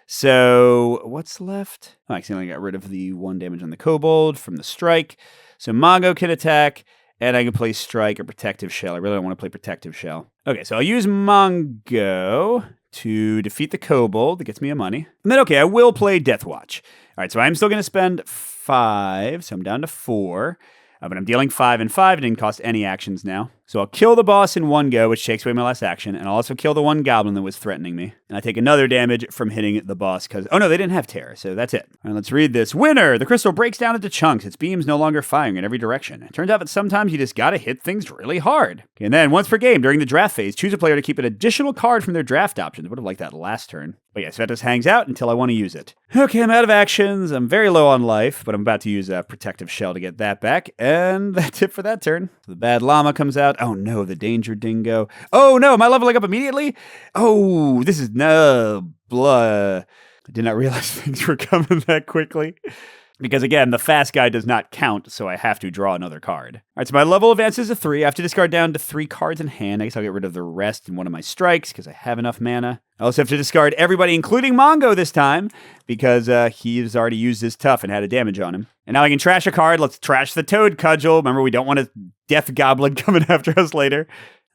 So what's left? I accidentally got rid of the 1 damage on the kobold from the strike. So Mongo can attack, and I can play Strike or Protective Shell. I really don't want to play Protective Shell. Okay, so I'll use Mongo to defeat the kobold. That gets me a money. And then, I will play Deathwatch. All right, so I'm still going to spend 5, so I'm down to 4. But I'm dealing 5 and 5. It didn't cost any actions now. So I'll kill the boss in 1 go, which takes away my last action. And I'll also kill the 1 goblin that was threatening me. And I take another damage from hitting the boss because... Oh, no, they didn't have terror. So that's it. All right, let's read this. Winner! The crystal breaks down into chunks. Its beams no longer firing in every direction. It turns out that sometimes you just gotta hit things really hard. Okay, and then once per game during the draft phase, choose a player to keep an additional card from their draft options. Would have liked that last turn. But yeah, so that just hangs out until I want to use it. Okay, I'm out of actions. I'm very low on life, but I'm about to use a Protective Shell to get that back. And that's it for that turn. So the bad llama comes out. Oh no, the danger dingo. Oh no, am I leveling up immediately? Oh, this is no blah. I did not realize things were coming that quickly. Because again, the fast guy does not count, so I have to draw another card. All right, so my level advances to 3. I have to discard down to 3 cards in hand. I guess I'll get rid of the rest in one of my strikes because I have enough mana. I also have to discard everybody, including Mongo this time, because he's already used his tough and had a damage on him. And now I can trash a card. Let's trash the Toad Cudgel. Remember, we don't want a Death Goblin coming after us later.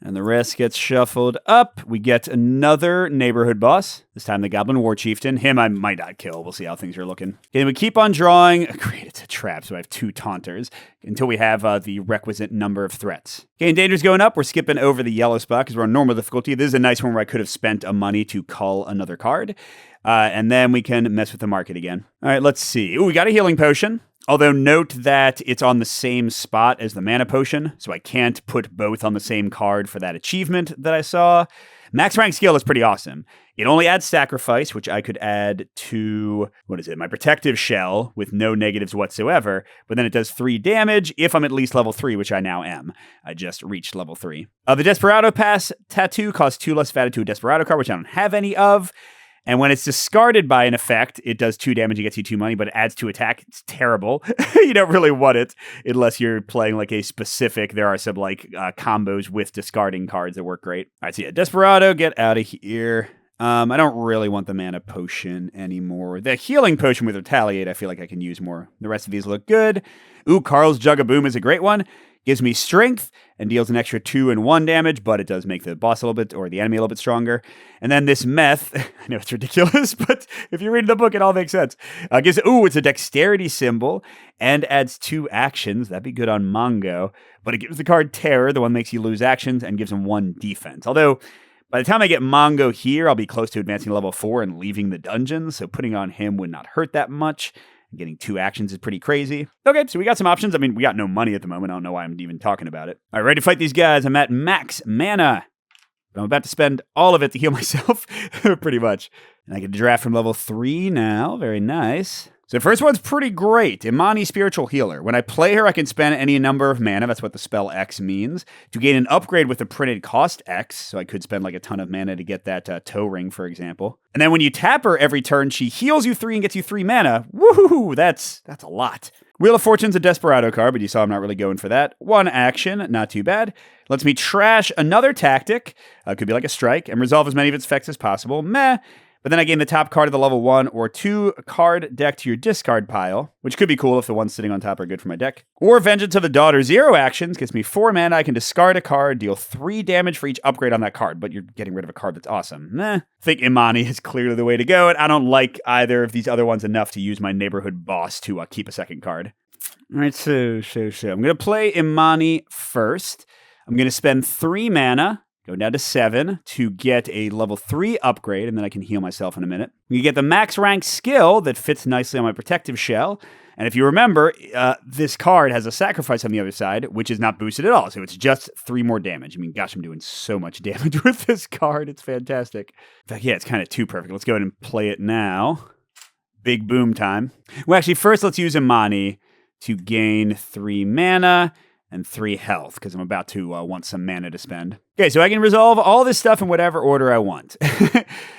And the rest gets shuffled up. We get another neighborhood boss. This time the Goblin War Chieftain. Him I might not kill. We'll see how things are looking. And we keep on drawing. Great, it's a trap, so I have 2 taunters until we have the requisite number of threats. Okay, and danger's going up. We're skipping over the yellow spot because we're on normal difficulty. This is a nice one where I could have spent a money to cull another card. And then we can mess with the market again. All right, let's see. Ooh, we got a healing potion. Although note that it's on the same spot as the mana potion, so I can't put both on the same card for that achievement that I saw. Max rank skill is pretty awesome. It only adds sacrifice, which I could add to, my protective shell with no negatives whatsoever, but then it does 3 damage if I'm at least level 3, which I now am. I just reached level 3. The Desperado Pass tattoo costs 2 less added to a Desperado card, which I don't have any of. And when it's discarded by an effect, it does 2 damage and gets you 2 money, but it adds 2 attack. It's terrible. You don't really want it unless you're playing like a specific. There are some combos with discarding cards that work great. All right, so yeah, Desperado, get out of here. I don't really want the mana potion anymore. The healing potion with Retaliate, I feel like I can use more. The rest of these look good. Ooh, Karl's Jug of Boom is a great one. Gives me strength and deals an extra 2 and 1 damage, but it does make the boss a little bit, or the enemy a little bit stronger. And then this meth, I know it's ridiculous, but if you read the book, it all makes sense. It's a dexterity symbol and adds 2 actions. That'd be good on Mongo. But it gives the card Terror, the one that makes you lose actions, and gives him 1 defense. Although, by the time I get Mongo here, I'll be close to advancing to level 4 and leaving the dungeon, so putting on him would not hurt that much. Getting 2 actions is pretty crazy. Okay, so we got some options. I mean, we got no money at the moment. I don't know why I'm even talking about it. All right, ready to fight these guys. I'm at max mana. But I'm about to spend all of it to heal myself, pretty much. And I get to draft from level 3 now. Very nice. So the first one's pretty great. Imani, Spiritual Healer. When I play her, I can spend any number of mana, that's what the spell X means, to gain an upgrade with the printed cost X. So I could spend a ton of mana to get that toe ring, for example. And then when you tap her every turn, she heals you 3 and gets you 3 mana. Woohoo! That's a lot. Wheel of Fortune's a Desperado card, but you saw I'm not really going for that. 1 action, not too bad. Lets me trash another tactic, could be like a strike, and resolve as many of its effects as possible. Meh. But then I gain the top card of the level 1 or 2 card deck to your discard pile, which could be cool if the ones sitting on top are good for my deck. Or Vengeance of the Daughter, 0 actions, gets me 4 mana. I can discard a card, deal 3 damage for each upgrade on that card, but you're getting rid of a card that's awesome. Meh. I think Imani is clearly the way to go, and I don't like either of these other ones enough to use my neighborhood boss to keep a second card. All right, so. I'm going to play Imani first. I'm going to spend 3 mana. Go down to 7 to get a level 3 upgrade, and then I can heal myself in a minute. You get the max rank skill that fits nicely on my protective shell. And if you remember, this card has a sacrifice on the other side, which is not boosted at all. So it's just 3 more damage. I mean, gosh, I'm doing so much damage with this card. It's fantastic. In fact, yeah, it's kind of too perfect. Let's go ahead and play it now. Big boom time. Well, actually, first let's use Imani to gain 3 mana and 3 health, because I'm about to want some mana to spend. Okay, so I can resolve all this stuff in whatever order I want.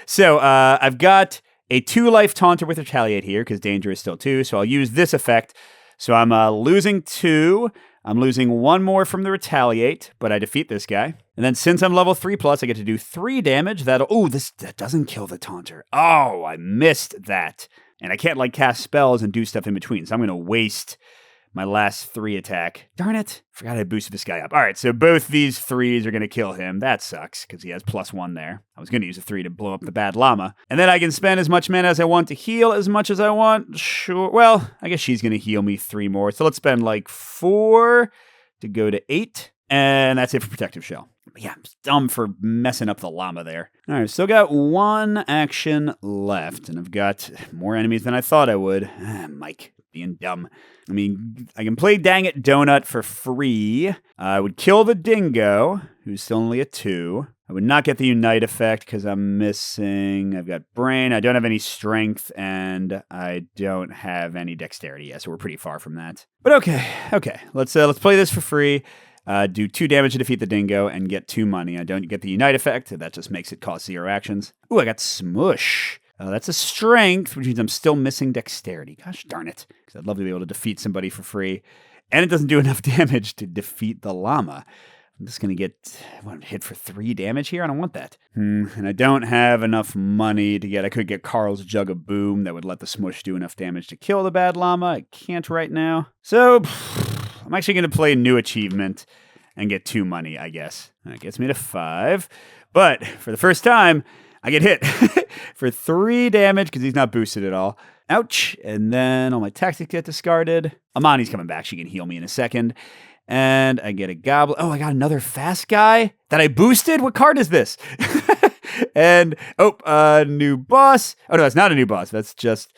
So I've got a 2-life Taunter with Retaliate here, because danger is still 2, so I'll use this effect. So I'm losing 2. I'm losing 1 more from the Retaliate, but I defeat this guy. And then since I'm level 3+, I get to do 3 damage. That doesn't kill the Taunter. Oh, I missed that. And I can't cast spells and do stuff in between, so I'm going to waste my last 3 attack. Darn it. Forgot I boosted this guy up. All right, so both these 3s are going to kill him. That sucks, because he has +1 there. I was going to use a 3 to blow up the bad llama. And then I can spend as much mana as I want to heal as much as I want. Sure. Well, I guess she's going to heal me 3 more. So let's spend 4 to go to 8. And that's it for Protective Shell. But yeah, I'm dumb for messing up the llama there. All right, still got 1 action left. And I've got more enemies than I thought I would. Mike. Being dumb. I mean, I can play Dang It Donut for free. I would kill the Dingo, who's still only a 2. I would not get the Unite effect because I'm missing. I've got Brain. I don't have any Strength, and I don't have any Dexterity yet, so we're pretty far from that. But okay. Let's play this for free. Do 2 damage to defeat the Dingo and get 2 money. I don't get the Unite effect. That just makes it cost 0 actions. Ooh, I got Smush. That's a Strength, which means I'm still missing Dexterity. Gosh darn it. Because I'd love to be able to defeat somebody for free. And it doesn't do enough damage to defeat the llama. I'm just going to get hit for 3 damage here. I don't want that. And I don't have enough money to get... I could get Karl's Jug of Boom that would let the Smush do enough damage to kill the bad llama. I can't right now. So I'm actually going to play a new achievement and get 2 money, I guess. That gets me to 5. But for the first time... I get hit for 3 damage because he's not boosted at all. Ouch. And then all my tactics get discarded. Imani's coming back. She can heal me in a second. And I get a Goblin. Oh, I got another fast guy that I boosted? What card is this? And, new boss. Oh, no, that's not a new boss. That's just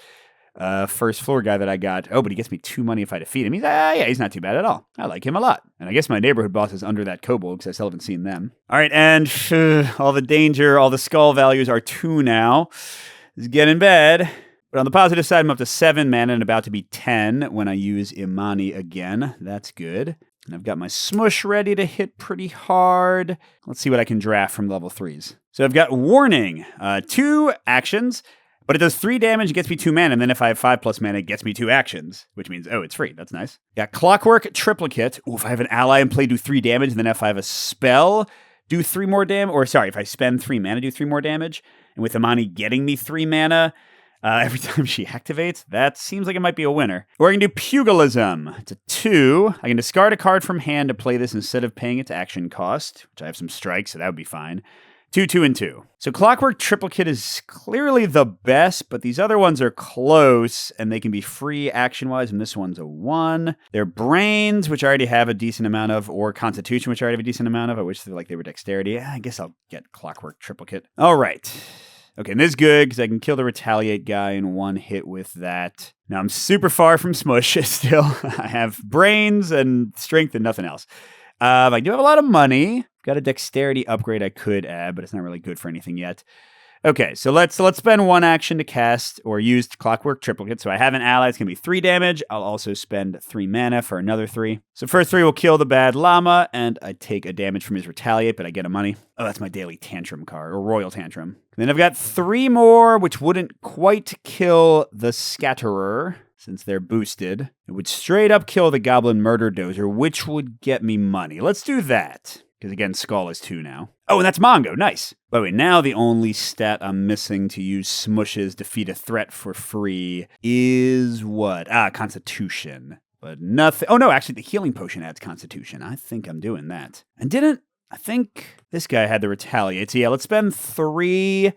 first floor guy that I got. Oh, but he gets me 2 money if I defeat him. He's not too bad at all. I like him a lot. And I guess my neighborhood boss is under that kobold because I still haven't seen them. All right, and all the danger, all the skull values are 2 now. It's getting bad. But on the positive side, I'm up to 7 mana and about to be 10 when I use Imani again. That's good. And I've got my Smush ready to hit pretty hard. Let's see what I can draft from level 3s. So I've got Warning, 2 actions, but it does 3 damage, it gets me 2 mana, and then if I have 5+ mana, it gets me 2 actions, which means, oh, it's free. That's nice. Got Clockwork Triplicate. Ooh, if I have an ally in play, do 3 damage, and then if I have a spell, do 3 more damage, or sorry, if I spend 3 mana, do 3 more damage. And with Imani getting me 3 mana, every time she activates, that seems like it might be a winner. Or I can do Pugilism. It's a 2. I can discard a card from hand to play this instead of paying its action cost, which I have some strikes, so that would be fine. 2, 2, and 2. So Clockwork Triplicate is clearly the best, but these other ones are close, and they can be free action-wise, and this one's a 1. They're Brains, which I already have a decent amount of, or Constitution, which I already have a decent amount of. I wish they were Dexterity. I guess I'll get Clockwork Triplicate. All right. Okay, and this is good because I can kill the Retaliate guy in 1 hit with that. Now, I'm super far from Smush still. I have Brains and Strength and nothing else. I do have a lot of money. Got a Dexterity upgrade I could add, but it's not really good for anything yet. Okay, so let's spend 1 action to cast or use Clockwork Triplicate. So I have an ally. It's going to be 3 damage. I'll also spend 3 mana for another 3. So first 3 will kill the bad llama, and I take a damage from his Retaliate, but I get a money. Oh, that's my Daily Tantrum card, or Royal Tantrum. And then I've got 3 more, which wouldn't quite kill the Scatterer, since they're boosted. It would straight up kill the Goblin Murder Dozer, which would get me money. Let's do that. Because again, Skull is 2 now. Oh, and that's Mongo. Nice. By the way, now the only stat I'm missing to use Smush's Defeat a Threat for free is what? Constitution. But nothing. Oh, no, actually, the Healing Potion adds Constitution. I think I'm doing that. And I think this guy had the Retaliate. So yeah, let's spend 3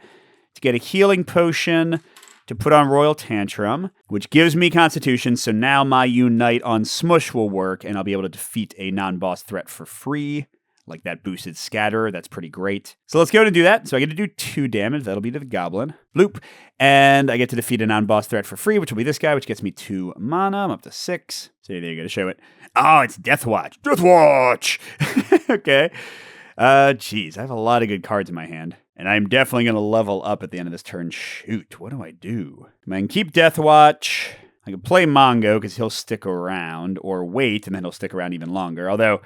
to get a Healing Potion to put on Royal Tantrum, which gives me Constitution. So now my Unite on Smush will work, and I'll be able to defeat a non-boss threat for free. Like that boosted Scatterer, that's pretty great. So let's go and do that. So I get to do 2 damage. That'll be to the Goblin. Bloop. And I get to defeat a non-boss threat for free, which will be this guy, which gets me 2 mana. I'm up to 6. So there you go to show it. Oh, it's Deathwatch. Deathwatch! Okay. Geez, I have a lot of good cards in my hand. And I'm definitely going to level up at the end of this turn. Shoot, what do? I can keep Deathwatch. I can play Mongo because he'll stick around, or wait, and then he'll stick around even longer. Although,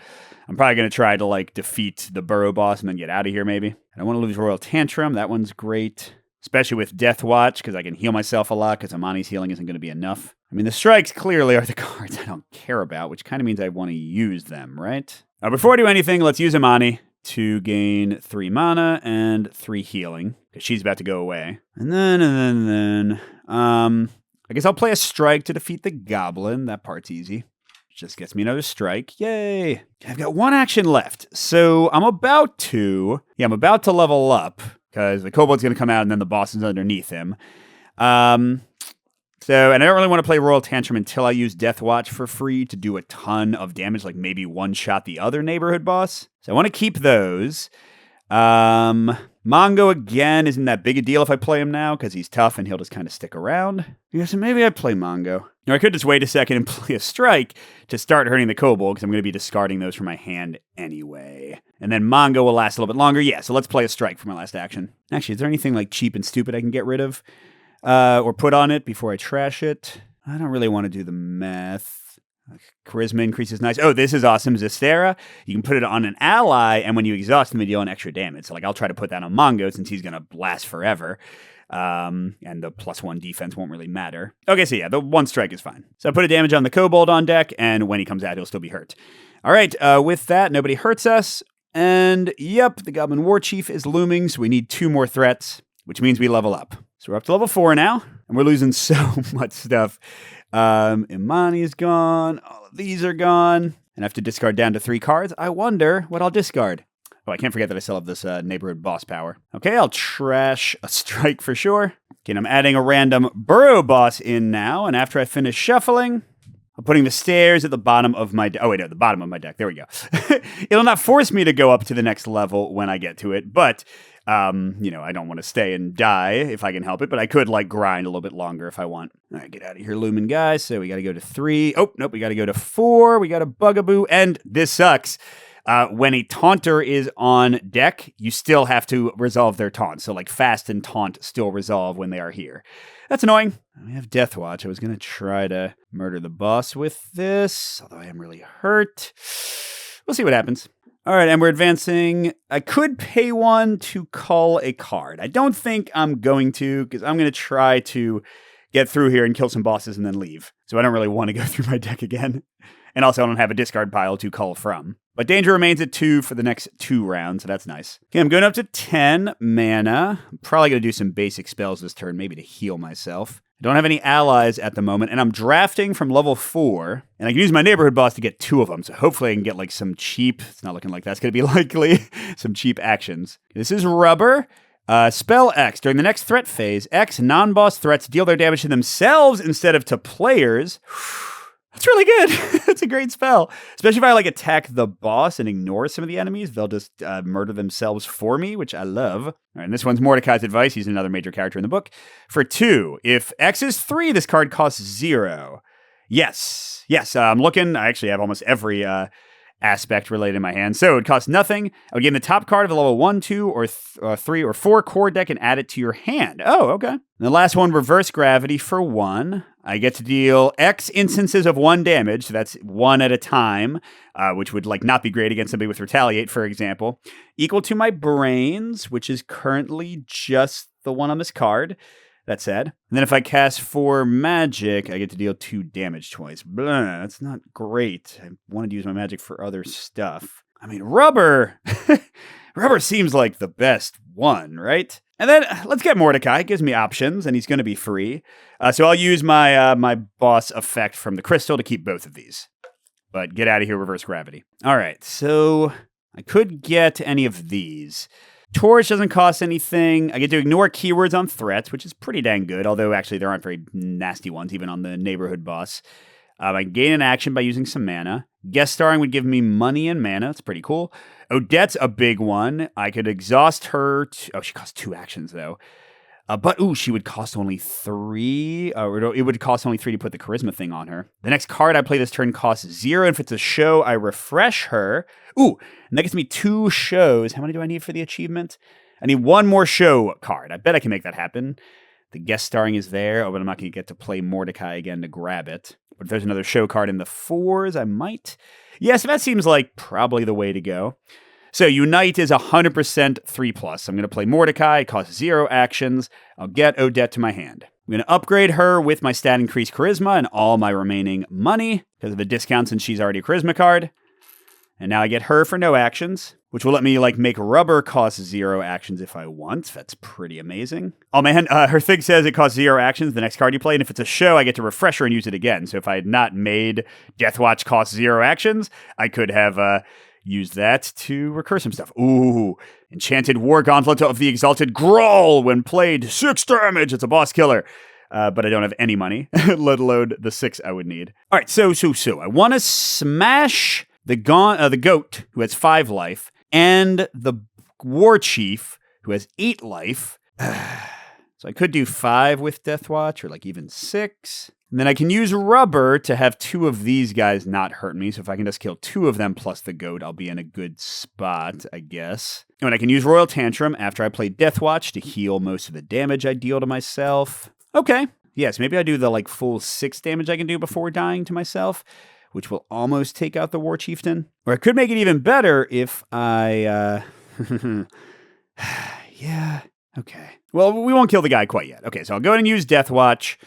I'm probably going to try to, defeat the Burrow boss and then get out of here, maybe. I don't want to lose Royal Tantrum. That one's great. Especially with Deathwatch, because I can heal myself a lot, because Imani's healing isn't going to be enough. I mean, the strikes clearly are the cards I don't care about, which kind of means I want to use them, right? Now, before I do anything, let's use Imani to gain 3 mana and 3 healing, because she's about to go away. And then, I guess I'll play a strike to defeat the Goblin. That part's easy. Just gets me another strike. Yay. I've got 1 action left. So I'm about to level up, because the Kobold's going to come out and then the boss is underneath him. And I don't really want to play Royal Tantrum until I use Deathwatch for free to do a ton of damage, like maybe one-shot the other neighborhood boss. So I want to keep those. Mongo, again, isn't that big a deal if I play him now, because he's tough and he'll just kind of stick around. Yeah, so maybe I'd play Mongo. Or I could just wait a second and play a strike to start hurting the Kobold, because I'm going to be discarding those from my hand anyway. And then Mongo will last a little bit longer. Yeah, so let's play a strike for my last action. Actually, is there anything cheap and stupid I can get rid of? Or put on it before I trash it? I don't really want to do the math. Charisma increases nice. Oh, this is awesome. Zestera. You can put it on an ally, and when you exhaust them, you deal an extra damage. So, I'll try to put that on Mongo since he's going to last forever. And the +1 defense won't really matter. Okay, so yeah, the 1 strike is fine. So I put a damage on the Kobold on deck, and when he comes out, he'll still be hurt. All right, with that, nobody hurts us. And yep, the Goblin War Chief is looming, so we need 2 more threats, which means we level up. So we're up to level 4 now, and we're losing so much stuff. Imani's gone. All of these are gone. And I have to discard down to 3 cards. I wonder what I'll discard. Oh, I can't forget that I still have this neighborhood boss power. Okay, I'll trash a strike for sure. Okay, I'm adding a random Burrow boss in now. And after I finish shuffling, I'm putting the stairs at the bottom of my deck. Oh, wait, no, the bottom of my deck. There we go. It'll not force me to go up to the next level when I get to it, but I don't want to stay and die if I can help it, but I could like grind a little bit longer if I want. All right, get out of here, Lumen guys. So we got to go to 3. Oh, nope, we got to go to 4. We got a Bugaboo, and this sucks. When a taunter is on deck, you still have to resolve their taunt. So like fast and taunt still resolve when they are here. That's annoying. We have Death Watch. I was going to try to murder the boss with this, although I am really hurt. We'll see what happens. All right, and we're advancing. I could pay 1 to call a card. I don't think I'm going to, because I'm going to try to get through here and kill some bosses and then leave. So I don't really want to go through my deck again. And also I don't have a discard pile to call from. But danger remains at 2 for the next 2 rounds, so that's nice. Okay, I'm going up to 10 mana. I'm probably going to do some basic spells this turn, maybe to heal myself. I don't have any allies at the moment, and I'm drafting from level 4, and I can use my neighborhood boss to get 2 of them, so hopefully I can get like some cheap, it's not looking like that's going to be likely, some cheap actions. This is Rubber. Spell X. During the next threat phase, X non-boss threats deal their damage to themselves instead of to players. That's really good. That's a great spell. Especially if I like attack the boss and ignore some of the enemies. They'll just murder themselves for me, which I love. All right, and this one's Mordecai's Advice. He's another major character in the book. For 2, if X is 3, this card costs 0. Yes. I'm looking. I actually have almost every aspect related in my hand. So it costs nothing. I would gain the top card of a level 1, 2, or 3, or 4 core deck and add it to your hand. Oh, okay. And the last one, Reverse Gravity for 1. I get to deal X instances of 1 damage, so that's 1 at a time, which would like not be great against somebody with Retaliate, for example, equal to my brains, which is currently just the one on this card. That said. And then if I cast 4 magic, I get to deal 2 damage twice. Blah, that's not great. I wanted to use my magic for other stuff. I mean, Rubber. Rubber seems like the best one, right? And then let's get Mordecai. It gives me options, and he's going to be free. So I'll use my my boss effect from the crystal to keep both of these. But get out of here, Reverse Gravity. All right, so I could get any of these. Torch doesn't cost anything. I get to ignore keywords on threats, which is pretty dang good, although actually there aren't very nasty ones, even on the neighborhood boss. I gain an action by using some mana. Guest starring would give me money and mana. That's pretty cool. Odette's a big one. I could exhaust her. She costs 2 actions, though. But she would cost only 3. It would cost only 3 to put the charisma thing on her. The next card I play this turn costs 0. And if it's a show, I refresh her. And that gets me 2 shows. How many do I need for the achievement? I need 1 more show card. I bet I can make that happen. The guest starring is there. But I'm not going to get to play Mordecai again to grab it. But if there's another show card in the 4s, I might. Yeah, so that seems like probably the way to go. So Unite is 100% 3+. I'm going to play Mordecai. It costs 0 actions. I'll get Odette to my hand. I'm going to upgrade her with my stat increased charisma and all my remaining money because of the discount since she's already a charisma card. And now I get her for no actions, which will let me make Rubber cost 0 actions if I want. That's pretty amazing. Oh man, her thing says it costs 0 actions the next card you play, and if it's a show, I get to refresh her and use it again. So if I had not made Deathwatch cost 0 actions, I could have used that to recur some stuff. Enchanted War Gauntlet of the Exalted Grawl. When played, 6 damage. It's a boss killer. But I don't have any money, let alone the 6 I would need. All right, so I want to smash the goat, who has 5 life, and the war chief, who has 8 life. So I could do 5 with Deathwatch, or even 6. And then I can use Rubber to have 2 of these guys not hurt me. So if I can just kill 2 of them plus the goat, I'll be in a good spot, I guess. And I can use Royal Tantrum after I play Deathwatch to heal most of the damage I deal to myself. Okay. Yes, maybe I do the full 6 damage I can do before dying to myself, which will almost take out the War Chieftain. Or I could make it even better if I, yeah, okay. Well, we won't kill the guy quite yet. Okay, so I'll go ahead and use Deathwatch.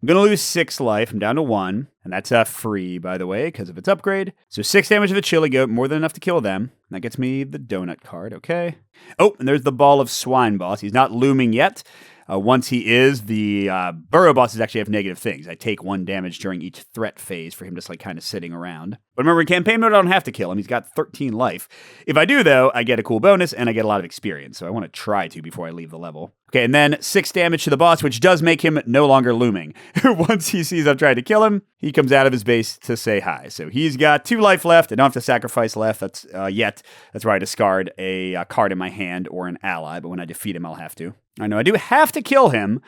I'm going to lose 6 life. I'm down to 1. And that's free, by the way, because of its upgrade. So 6 damage to the Chili Goat, more than enough to kill them. That gets me the Donut card, okay. And there's the Ball of Swine boss. He's not looming yet. Once he is, the burrow bosses actually have negative things. I take 1 damage during each threat phase for him just kind of sitting around. But remember, in campaign mode, I don't have to kill him. He's got 13 life. If I do, though, I get a cool bonus and I get a lot of experience. So I want to try to before I leave the level. Okay, and then 6 damage to the boss, which does make him no longer looming. Once he sees I'm trying to kill him, he he comes out of his base to say hi. So he's got 2 life left. I don't have to sacrifice left. That's That's where I discard a card in my hand or an ally. But when I defeat him, I'll have to. I know I do have to kill him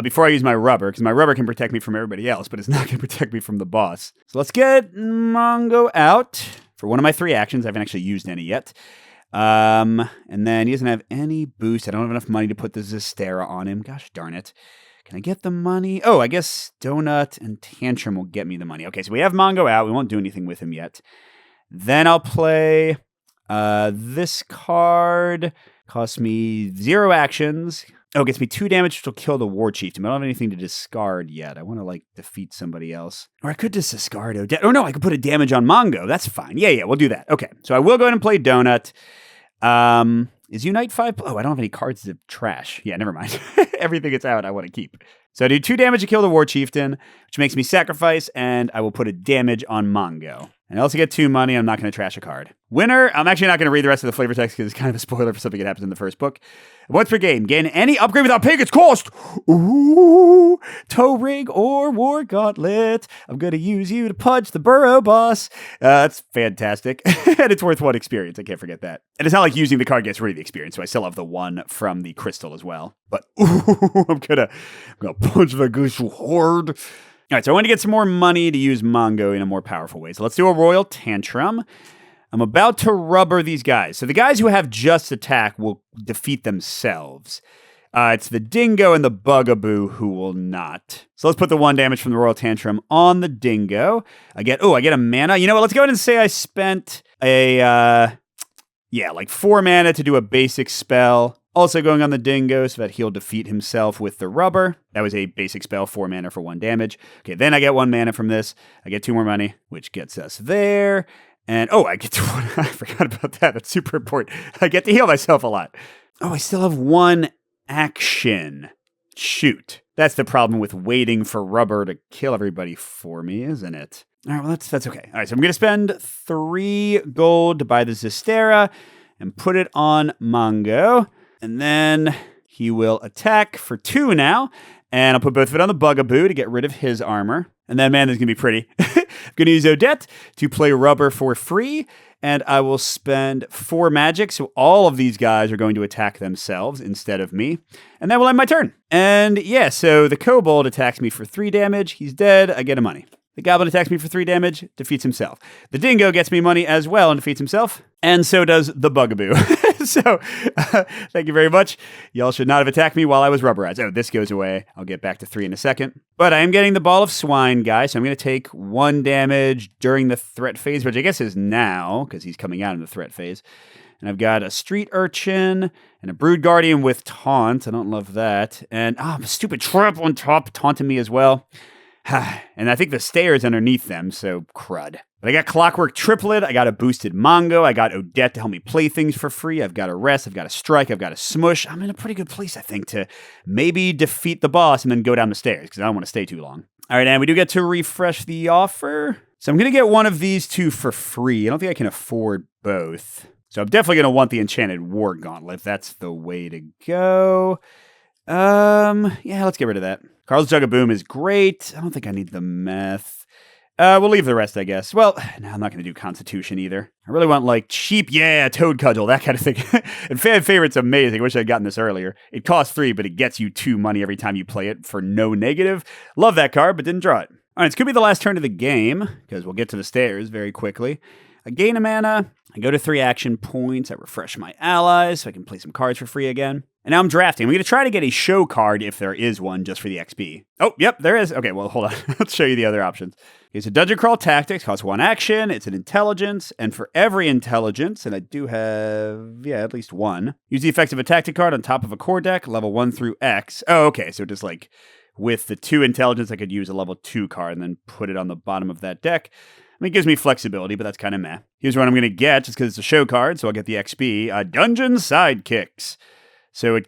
before I use my rubber, because my rubber can protect me from everybody else, but it's not going to protect me from the boss. So let's get Mongo out for one of my 3 actions. I haven't actually used any yet. And then he doesn't have any boost. I don't have enough money to put the Zestera on him. Gosh darn it. Can I get the money? Oh, I guess Donut and Tantrum will get me the money. Okay, so we have Mongo out. We won't do anything with him yet. Then I'll play this card. Costs me 0 actions. Oh, it gets me 2 damage, which will kill the War Chieftain. I don't have anything to discard yet. I want to, defeat somebody else. Or I could just discard Odette. Oh, no, I could put a damage on Mongo. That's fine. Yeah, we'll do that. Okay, so I will go ahead and play Donut. Is Unite 5? Oh, I don't have any cards to trash. Yeah, never mind. Everything that's out, I want to keep. So I do 2 damage to kill the War Chieftain, which makes me sacrifice, and I will put a damage on Mongo. And I also get 2 money. I'm not going to trash a card. Winner, I'm actually not going to read the rest of the flavor text because it's kind of a spoiler for something that happens in the first book. Once per game, gain any upgrade without paying its cost. Ooh, toe rig or war gauntlet. I'm going to use you to punch the burrow boss. That's fantastic. And it's worth 1 experience. I can't forget that. And it's not like using the card gets rid of the experience, so I still have the 1 from the crystal as well. But I'm gonna punch the goose hard. All right, so I want to get some more money to use Mongo in a more powerful way. So let's do a Royal Tantrum. I'm about to rubber these guys. So the guys who have just attack will defeat themselves. It's the Dingo and the Bugaboo who will not. So let's put the 1 damage from the Royal Tantrum on the Dingo. I get a mana. You know what? Let's go ahead and say I spent 4 mana to do a basic spell. Also going on the Dingo so that he'll defeat himself with the rubber. That was a basic spell, 4 mana for 1 damage. Okay, then I get 1 mana from this. I get 2 more money, which gets us there. And, I get to one. I forgot about that. That's super important. I get to heal myself a lot. Oh, I still have 1 action. Shoot. That's the problem with waiting for rubber to kill everybody for me, isn't it? All right, well, that's okay. All right, so I'm going to spend 3 gold to buy the Zestera and put it on Mongo. And then he will attack for 2 now. And I'll put both of it on the Bugaboo to get rid of his armor. And then, man, this is going to be pretty. I'm going to use Odette to play rubber for free. And I will spend 4 magic. So all of these guys are going to attack themselves instead of me. And that will end my turn. And yeah, so the Kobold attacks me for 3 damage. He's dead. I get a money. The Goblin attacks me for 3 damage, defeats himself. The Dingo gets me money as well and defeats himself. And so does the Bugaboo. So, thank you very much. Y'all should not have attacked me while I was rubberized. Oh, this goes away. I'll get back to 3 in a second. But I am getting the Ball of Swine guy, so I'm going to take 1 damage during the threat phase, which I guess is now, because he's coming out in the threat phase. And I've got a Street Urchin and a Brood Guardian with Taunt. I don't love that. And, a stupid trap on top taunting me as well. And I think the stairs underneath them, so crud. But I got Clockwork Triplet, I got a boosted Mongo, I got Odette to help me play things for free, I've got a Rest, I've got a Strike, I've got a Smush. I'm in a pretty good place, I think, to maybe defeat the boss and then go down the stairs, because I don't want to stay too long. All right, and we do get to refresh the offer. So I'm going to get one of these 2 for free. I don't think I can afford both. So I'm definitely going to want the Enchanted War Gauntlet. That's the way to go. Yeah, let's get rid of that. Carl's Jug of Boom is great. I don't think I need the meth. We'll leave the rest, I guess. Well, no, I'm not going to do Constitution either. I really want, cheap, Toad Cudgel, that kind of thing. And Fan Favorite's amazing. I wish I'd gotten this earlier. It costs 3, but it gets you 2 money every time you play it for no negative. Love that card, but didn't draw it. All right, it's going to be the last turn of the game, because we'll get to the stairs very quickly. I gain a mana. I go to 3 action points. I refresh my allies so I can play some cards for free again. And now I'm drafting. I'm going to try to get a show card if there is one just for the XP. Oh, yep, there is. Okay, well, hold on. Let's show you the other options. Okay, so Dungeon Crawl Tactics costs 1 action. It's an intelligence. And for every intelligence, and I do have, at least 1, use the effects of a tactic card on top of a core deck, level 1 through X. Oh, okay, so just with the 2 intelligence, I could use a level 2 card and then put it on the bottom of that deck. I mean, it gives me flexibility, but that's kind of meh. Here's what I'm going to get, just because it's a show card, so I'll get the XP. Dungeon Sidekicks. So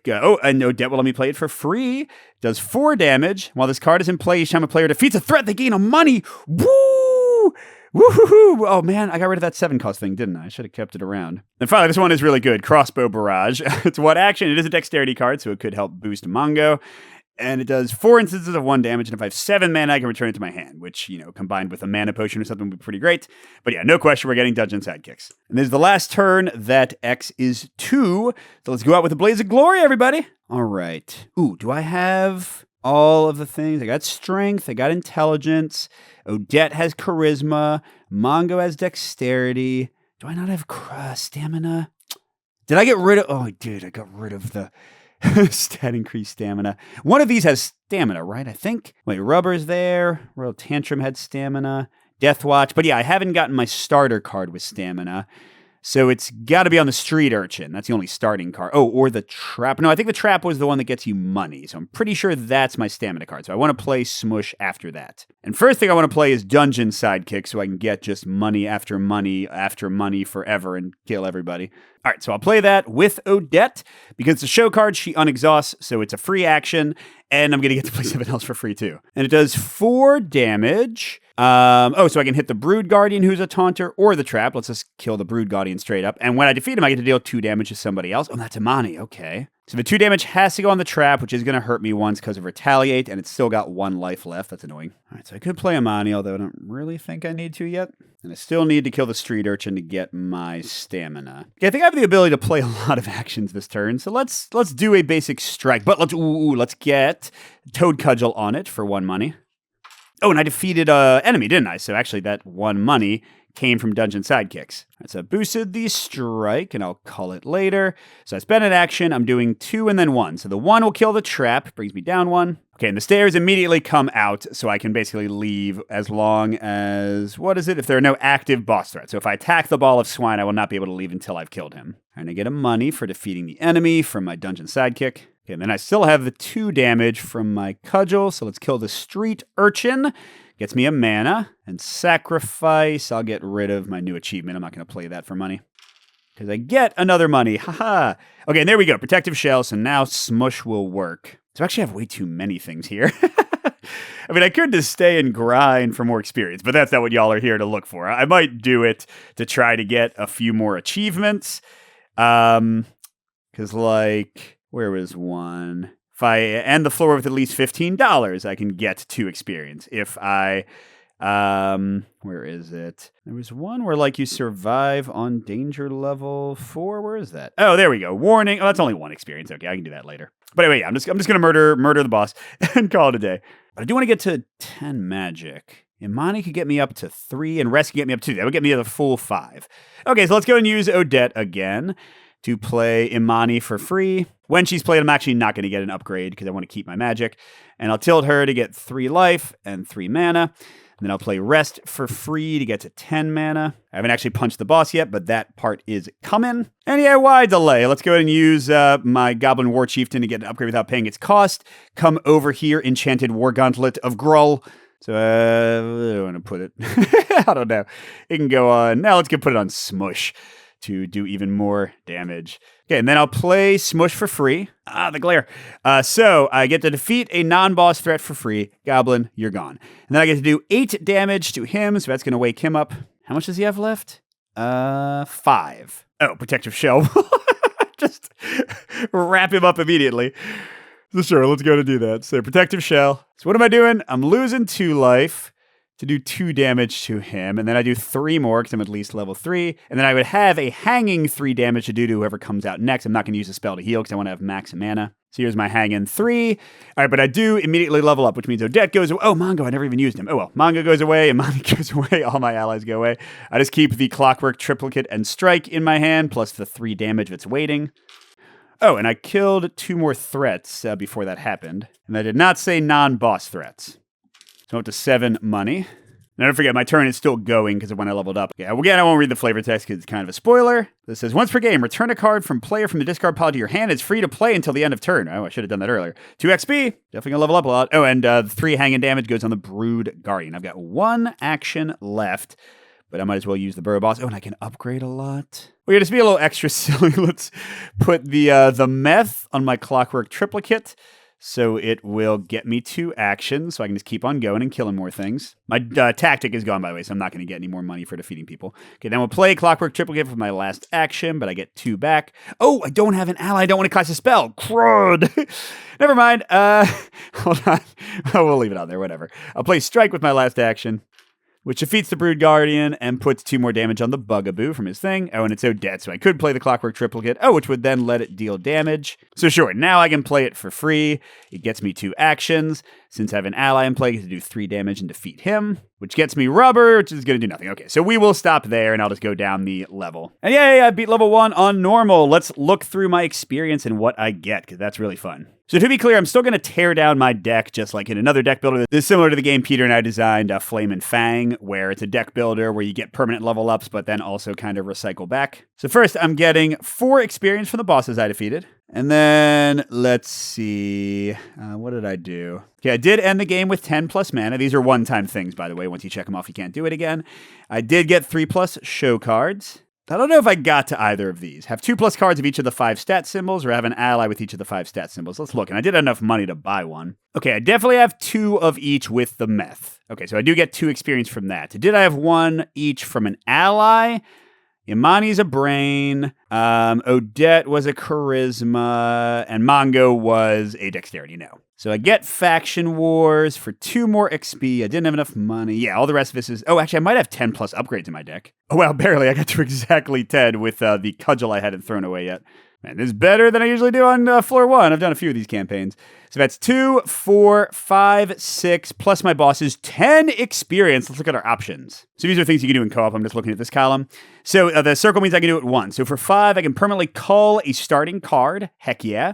and Odette will let me play it for free. Does 4 damage. While this card is in play, each time a player defeats a threat, they gain a money. Woo! Woohoo! Oh man, I got rid of that 7 cost thing, didn't I? I should have kept it around. And finally, this one is really good. Crossbow Barrage. It's 1 action. It is a dexterity card, so it could help boost Mongo. and it does 4 instances of 1 damage, and if I have 7 mana, I can return it to my hand, which, combined with a mana potion or something would be pretty great. But yeah, no question, we're getting Dungeon Sidekicks. And this is the last turn that X is 2, so let's go out with a Blaze of Glory, everybody. All right. Ooh, do I have all of the things? I got Strength, I got Intelligence, Odette has Charisma, Mongo has Dexterity. Do I not have Stamina? Did I get rid of... Oh, I did. I got rid of the stat increase stamina. One of these has stamina, right? I think. Wait, Rubber's there. Royal Tantrum had stamina. Death Watch. But yeah, I haven't gotten my starter card with stamina. So it's got to be on the Street Urchin. That's the only starting card. Oh, or the Trap. No, I think the Trap was the one that gets you money. So I'm pretty sure that's my stamina card. So I want to play Smush after that. And first thing I want to play is Dungeon Sidekick so I can get just money after money after money forever and kill everybody. All right, so I'll play that with Odette because it's a show card. She unexhausts, so it's a free action. And I'm going to get to play something else for free too. And it does 4 damage. So I can hit the Brood Guardian, who's a taunter, or the Trap. Let's just kill the Brood Guardian straight up. And when I defeat him, I get to deal 2 damage to somebody else. Oh, that's Imani. Okay. So the 2 damage has to go on the Trap, which is going to hurt me once because of Retaliate, and it's still got 1 life left. That's annoying. All right, so I could play Imani, although I don't really think I need to yet. And I still need to kill the Street Urchin to get my stamina. Okay, I think I have the ability to play a lot of actions this turn, so let's do a basic strike. But let's get Toad Cudgel on it for 1 money. Oh, and I defeated an enemy, didn't I? So actually that 1 money came from Dungeon Sidekicks. All right, so I boosted the strike, and I'll call it later. So I spent an action. I'm doing 2 and then 1. So the 1 will kill the Trap, brings me down 1. Okay, and the stairs immediately come out, so I can basically leave as long as, if there are no active boss threats. So if I attack the Ball of Swine, I will not be able to leave until I've killed him. And I get a money for defeating the enemy from my Dungeon Sidekick. Okay, and then I still have the 2 damage from my Cudgel, so let's kill the Street Urchin. Gets me a mana, and Sacrifice. I'll get rid of my new achievement. I'm not going to play that for money. Because I get another money. Haha. Okay, and there we go. Protective Shell, so now Smush will work. So I actually have way too many things here. I mean, I could just stay and grind for more experience, but that's not what y'all are here to look for. I might do it to try to get a few more achievements. Because, where was one? If I end the floor with at least $15, I can get 2 experience. If I, where is it? There was one where, you survive on danger level 4. Where is that? Oh, there we go. Warning. Oh, that's only 1 experience. Okay, I can do that later. But anyway, yeah, I'm just going to murder the boss and call it a day. But I do want to get to 10 magic. Imani could get me up to 3, and Rest could get me up to 2. That would get me to the full 5. Okay, so let's go and use Odette again to play Imani for free. When she's played, I'm actually not going to get an upgrade because I want to keep my magic. And I'll tilt her to get 3 life and 3 mana. And then I'll play Rest for free to get to 10 mana. I haven't actually punched the boss yet, but that part is coming. And yeah, why delay? Let's go ahead and use my Goblin War Chieftain to get an upgrade without paying its cost. Come over here, Enchanted War Gauntlet of Gruul. So, I don't want to put it. I don't know. It can go on. Now let's put it on Smush to do even more damage. Okay, and then I'll play Smush for free. The glare. So I get to defeat a non-boss threat for free. Goblin, you're gone. And then I get to do 8 damage to him, so that's going to wake him up. How much does he have left? 5. Oh, Protective Shell. Just wrap him up immediately. So sure, let's go to do that. So Protective Shell. So what am I doing? I'm losing 2 life to do 2 damage to him, and then I do 3 more because I'm at least level 3, and then I would have a hanging 3 damage to do to whoever comes out next. I'm not going to use a spell to heal because I want to have max mana. So here's my hanging 3. All right, but I do immediately level up, which means Odette goes away. Oh, Mongo, I never even used him. Oh, well, Mongo goes away, and Imani goes away. All my allies go away. I just keep the Clockwork Triplicate and Strike in my hand, plus the 3 damage that's waiting. Oh, and I killed 2 more threats before that happened, and I did not say non-boss threats. So I'm up to 7 money. And don't forget, my turn is still going because of when I leveled up. Yeah, again, I won't read the flavor text because it's kind of a spoiler. This says, once per game, return a card from player from the discard pile to your hand. It's free to play until the end of turn. Oh, I should have done that earlier. 2 XP. Definitely going to level up a lot. Oh, and 3 hanging damage goes on the Brood Guardian. I've got 1 action left, but I might as well use the Burrow Boss. Oh, and I can upgrade a lot. Well, yeah, just be a little extra silly. Let's put the meth on my Clockwork Triplicate. So it will get me 2 actions, so I can just keep on going and killing more things. My tactic is gone, by the way, so I'm not going to get any more money for defeating people. Okay, then we'll play Clockwork Triplicate for my last action, but I get 2 back. Oh, I don't have an ally. I don't want to cast a spell. Crud. Never mind. Hold on. We'll leave it out there, whatever. I'll play Strike with my last action, which defeats the Brood Guardian and puts 2 more damage on the Bugaboo from his thing. Oh, and it's so dead, so I could play the Clockwork Triplicate, which would then let it deal damage. So sure, now I can play it for free. It gets me 2 actions. Since I have an ally in play, I get to do 3 damage and defeat him, which gets me rubber, which is going to do nothing. Okay, so we will stop there, and I'll just go down the level. And yay, I beat level 1 on normal. Let's look through my experience and what I get, because that's really fun. So to be clear, I'm still going to tear down my deck just like in another deck builder. This is similar to the game Peter and I designed, Flame and Fang, where it's a deck builder where you get permanent level ups, but then also kind of recycle back. So first, I'm getting 4 experience from the bosses I defeated. And then, let's see, what did I do? Okay, I did end the game with 10 plus mana. These are one-time things, by the way. Once you check them off, you can't do it again. I did get 3 plus show cards. I don't know if I got to either of these. Have 2 plus cards of each of the 5 stat symbols, or have an ally with each of the 5 stat symbols. Let's look, and I did have enough money to buy one. Okay, I definitely have 2 of each with the meth. Okay, so I do get 2 experience from that. Did I have 1 each from an ally? Imani's a brain, Odette was a charisma, and Mongo was a dexterity, no. So I get Faction Wars for 2 more XP. I didn't have enough money. Yeah, all the rest of this is... Oh, actually, I might have 10 plus upgrades in my deck. Oh, well, barely. I got to exactly 10 with the cudgel I hadn't thrown away yet. Man, this is better than I usually do on floor 1. I've done a few of these campaigns. So that's 2, 4, 5, 6, plus my boss's 10 experience. Let's look at our options. So these are things you can do in co-op. I'm just looking at this column. So the circle means I can do it once. So for 5, I can permanently cull a starting card. Heck yeah.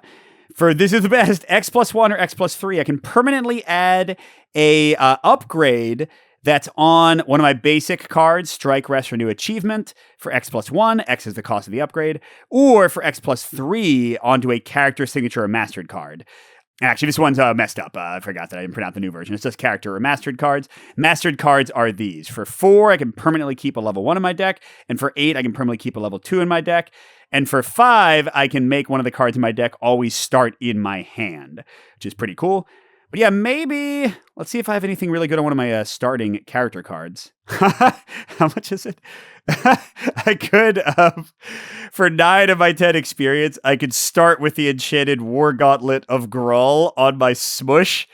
For this is the best, X plus 1 or X plus 3, I can permanently add a upgrade that's on one of my basic cards, Strike, Rest, Renew Achievement. For X plus 1, X is the cost of the upgrade. Or for X plus 3, onto a character, signature, or mastered card. Actually, this one's messed up. I forgot that I didn't print out the new version. It says character or mastered cards. Mastered cards are these. For 4, I can permanently keep a level 1 in my deck. And for 8, I can permanently keep a level 2 in my deck. And for 5, I can make one of the cards in my deck always start in my hand, which is pretty cool. But yeah, maybe, let's see if I have anything really good on one of my starting character cards. How much is it? I could, for 9 of my 10 experience, I could start with the Enchanted War Gauntlet of Gruul on my Smush,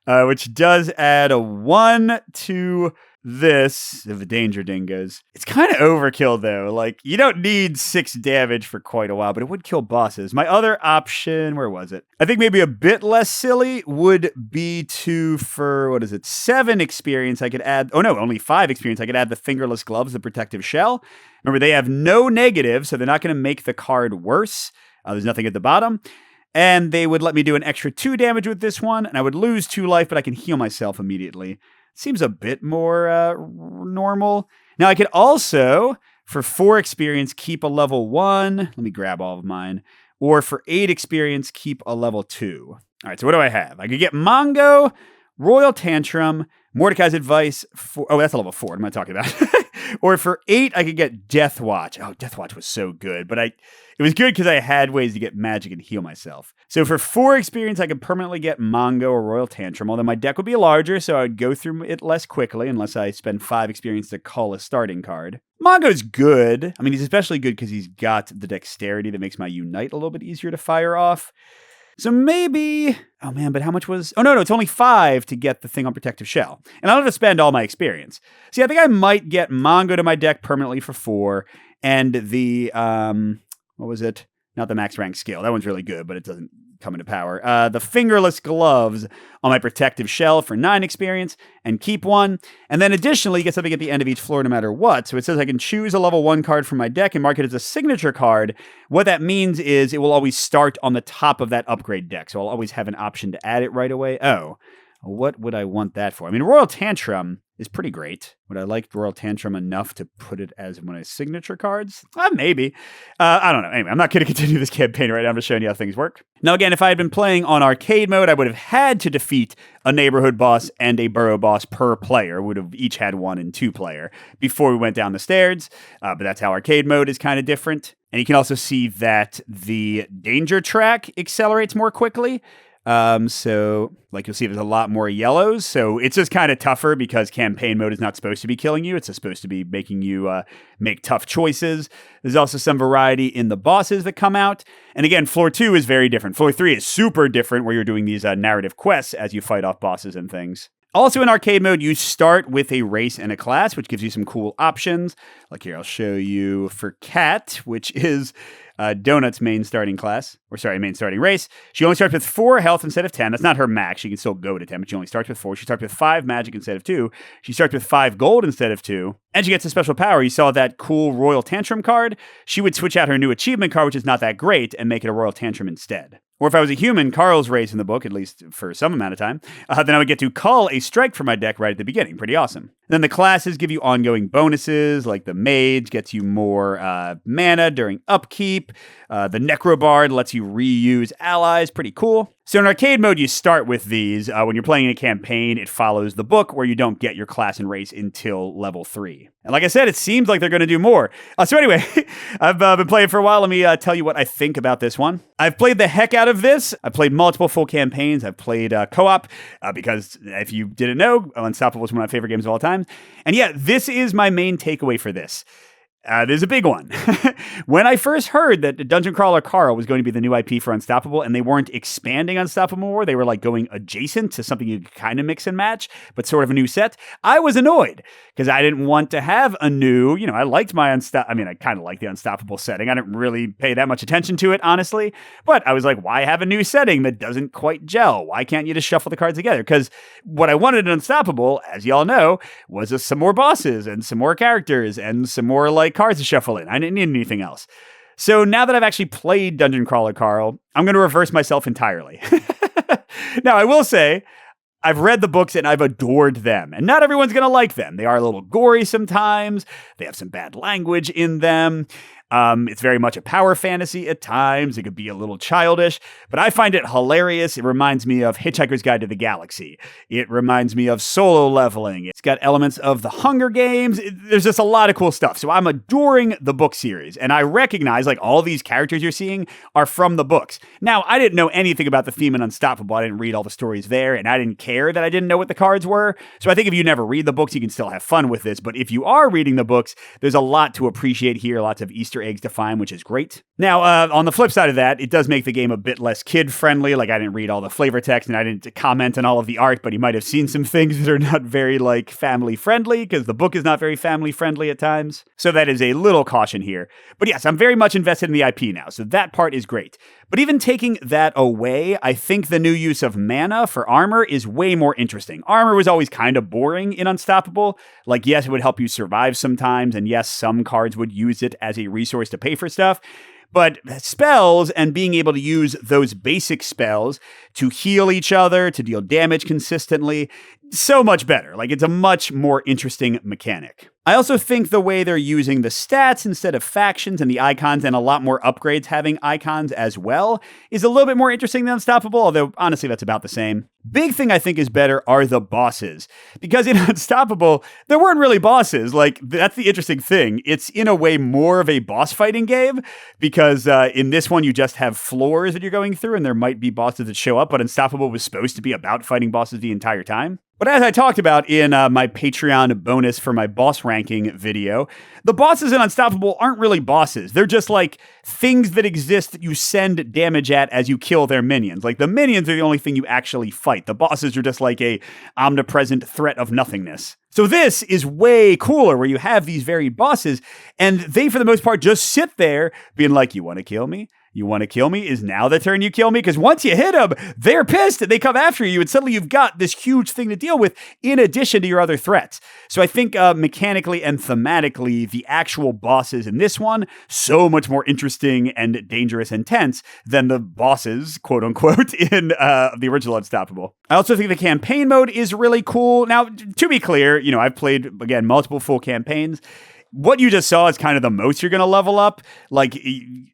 which does add a 1 to this of the Danger Dingoes. It's kind of overkill, though. Like, you don't need 6 damage for quite a while, but it would kill bosses. My other option, where was it? I think maybe a bit less silly would be to, for, 7 experience, I could add, only 5 experience, I could add the Fingerless Gloves, the Protective Shell. Remember, they have no negative, so they're not going to make the card worse. There's nothing at the bottom. And they would let me do an extra 2 damage with this one, and I would lose 2 life, but I can heal myself immediately. Seems a bit more normal. Now, I could also, for 4 experience, keep a level 1. Let me grab all of mine. Or for 8 experience, keep a level 2. All right, so what do I have? I could get Mongo, Royal Tantrum, Mordecai's Advice. That's a level 4. What am I talking about? Or for 8, I could get Death Watch. Oh, Death Watch was so good, but it was good because I had ways to get magic and heal myself. So for 4 experience, I could permanently get Mongo or Royal Tantrum, although my deck would be larger, so I would go through it less quickly unless I spend 5 experience to call a starting card. Mongo's good. I mean, he's especially good because he's got the dexterity that makes my Unite a little bit easier to fire off. So maybe, oh man, but how much was, no, it's only 5 to get the thing on Protective Shell. And I don't have to spend all my experience. See, I think I might get Mongo to my deck permanently for 4, and the, what was it? Not the max rank skill. That one's really good, but it doesn't come into power. The Fingerless Gloves on my Protective Shell for 9 experience, and keep 1. And then additionally, you get something at the end of each floor no matter what. So it says I can choose a level 1 card from my deck and mark it as a signature card. What that means is it will always start on the top of that upgrade deck. So I'll always have an option to add it right away. Oh, what would I want that for? I mean, Royal Tantrum is pretty great. Would I like Royal Tantrum enough to put it as one of my signature cards? Maybe. I don't know. Anyway, I'm not going to continue this campaign right now. I'm just showing you how things work. Now, again, if I had been playing on arcade mode, I would have had to defeat a neighborhood boss and a burrow boss per player. Would have each had 1 and 2 player before we went down the stairs. But that's how arcade mode is kind of different. And you can also see that the danger track accelerates more quickly. So like you'll see there's a lot more yellows. So it's just kind of tougher because campaign mode is not supposed to be killing you. It's supposed to be making you make tough choices. There's also some variety in the bosses that come out. And again, floor 2 is very different. Floor 3 is super different where you're doing these narrative quests as you fight off bosses and things. Also in arcade mode, you start with a race and a class, which gives you some cool options. Like here, I'll show you for Kat, which is Donut's main starting race. She only starts with 4 health instead of 10. That's not her max. She can still go to 10, but she only starts with 4. She starts with 5 magic instead of 2. She starts with 5 gold instead of 2. And she gets a special power. You saw that cool Royal Tantrum card. She would switch out her new achievement card, which is not that great, and make it a Royal Tantrum instead. Or if I was a human, Carl's race in the book, at least for some amount of time, then I would get to cull a strike from my deck right at the beginning. Pretty awesome. Then the classes give you ongoing bonuses, like the Mage gets you more mana during upkeep. The Necrobard lets you reuse allies. Pretty cool. So in arcade mode, you start with these. When you're playing a campaign, it follows the book where you don't get your class and race until level 3. And like I said, it seems like they're going to do more. So anyway, I've been playing for a while. Let me tell you what I think about this one. I've played the heck out of this. I've played multiple full campaigns. I've played co-op because if you didn't know, Unstoppable is one of my favorite games of all time. And yeah, this is my main takeaway for this. There's a big one. When I first heard that Dungeon Crawler Carl was going to be the new IP for Unstoppable and they weren't expanding Unstoppable more, they were like going adjacent to something you could kind of mix and match, but sort of a new set, I was annoyed because I didn't want to have a new, I liked my I kind of like the Unstoppable setting. I didn't really pay that much attention to it, honestly, but I was like, why have a new setting that doesn't quite gel? Why can't you just shuffle the cards together? Because what I wanted in Unstoppable, as y'all know, was some more bosses and some more characters and some more cards to shuffle in. I didn't need anything else. So now that I've actually played Dungeon Crawler Carl, I'm going to reverse myself entirely. Now, I will say, I've read the books and I've adored them. And not everyone's going to like them. They are a little gory sometimes. They have some bad language in them. It's very much a power fantasy at times. It could be a little childish, but I find it hilarious. It reminds me of Hitchhiker's Guide to the Galaxy. It reminds me of Solo Leveling. It's got elements of the Hunger Games. There's just a lot of cool stuff. So I'm adoring the book series, and I recognize all these characters you're seeing are from the books. Now, I didn't know anything about the theme in Unstoppable. I didn't read all the stories there, and I didn't care that I didn't know what the cards were. So I think if you never read the books, you can still have fun with this. But if you are reading the books, there's a lot to appreciate here, lots of Easter eggs to find, which is great. Now, on the flip side of that, it does make the game a bit less kid-friendly. I didn't read all the flavor text and I didn't comment on all of the art, but you might have seen some things that are not very, family-friendly because the book is not very family-friendly at times. So that is a little caution here. But yes, I'm very much invested in the IP now, so that part is great. But even taking that away, I think the new use of mana for armor is way more interesting. Armor was always kind of boring in Unstoppable. Yes, it would help you survive sometimes, and yes, some cards would use it as a resource to pay for stuff. But spells and being able to use those basic spells to heal each other, to deal damage consistently, so much better. It's a much more interesting mechanic. I also think the way they're using the stats instead of factions and the icons and a lot more upgrades having icons as well is a little bit more interesting than Unstoppable, although honestly that's about the same. Big thing I think is better are the bosses. Because in Unstoppable, there weren't really bosses. That's the interesting thing. It's in a way more of a boss fighting game because in this one you just have floors that you're going through and there might be bosses that show up, but Unstoppable was supposed to be about fighting bosses the entire time. But as I talked about in my Patreon bonus for my boss ranking video, the bosses in Unstoppable aren't really bosses. They're just things that exist that you send damage at as you kill their minions. The minions are the only thing you actually fight. The bosses are just a omnipresent threat of nothingness. So this is way cooler where you have these varied bosses and they, for the most part, just sit there being you want to kill me? You want to kill me? Is now the turn you kill me? Because once you hit them, they're pissed and they come after you. And suddenly you've got this huge thing to deal with in addition to your other threats. So I think mechanically and thematically, the actual bosses in this one, so much more interesting and dangerous and tense than the bosses, quote unquote, in the original Unstoppable. I also think the campaign mode is really cool. Now, to be clear, I've played, again, multiple full campaigns. What you just saw is kind of the most you're going to level up.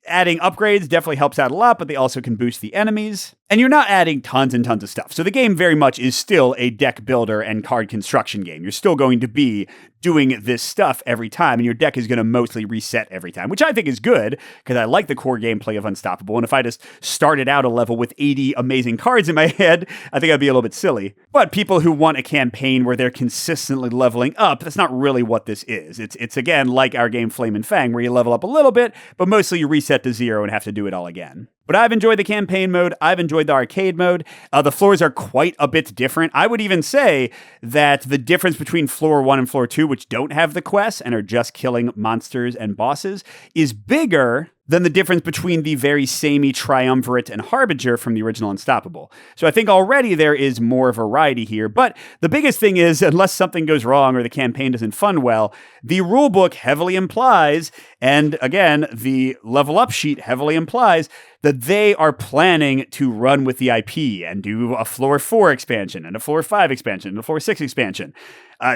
Adding upgrades definitely helps out a lot, but they also can boost the enemies. And you're not adding tons and tons of stuff. So the game very much is still a deck builder and card construction game. You're still going to be doing this stuff every time, and your deck is going to mostly reset every time, which I think is good because I like the core gameplay of Unstoppable. And if I just started out a level with 80 amazing cards in my head, I think I'd be a little bit silly. But people who want a campaign where they're consistently leveling up, that's not really what this is. It's again like our game Flame and Fang, where you level up a little bit, but mostly you reset to 0 and have to do it all again. But I've enjoyed the campaign mode. I've enjoyed the arcade mode. The floors are quite a bit different. I would even say that the difference between floor 1 and floor 2, which don't have the quests and are just killing monsters and bosses, is bigger than the difference between the very samey Triumvirate and Harbinger from the original Unstoppable. So I think already there is more variety here. But the biggest thing is, unless something goes wrong or the campaign doesn't fund well, the rulebook heavily implies, and again, the level up sheet heavily implies, that they are planning to run with the IP and do a floor 4 expansion and a floor 5 expansion and a floor 6 expansion,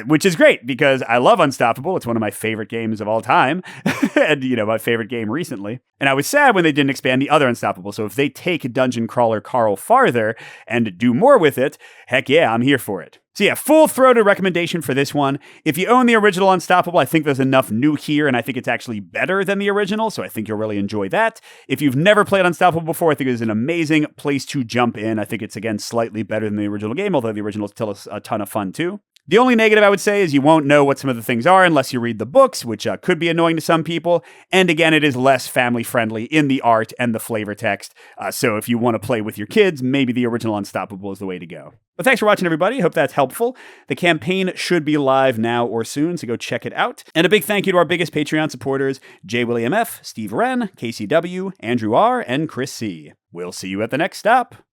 which is great because I love Unstoppable. It's one of my favorite games of all time and, my favorite game recently. And I was sad when they didn't expand the other Unstoppable. So if they take Dungeon Crawler Carl farther and do more with it, heck yeah, I'm here for it. So yeah, full-throated recommendation for this one. If you own the original Unstoppable, I think there's enough new here, and I think it's actually better than the original, so I think you'll really enjoy that. If you've never played Unstoppable before, I think it's an amazing place to jump in. I think it's, again, slightly better than the original game, although the original is still a ton of fun, too. The only negative I would say is you won't know what some of the things are unless you read the books, which could be annoying to some people. And again, it is less family-friendly in the art and the flavor text. So if you want to play with your kids, maybe the original Unstoppable is the way to go. But thanks for watching, everybody. Hope that's helpful. The campaign should be live now or soon, so go check it out. And a big thank you to our biggest Patreon supporters, J. William F., Steve Wren, KCW, Andrew R., and Chris C. We'll see you at the next stop.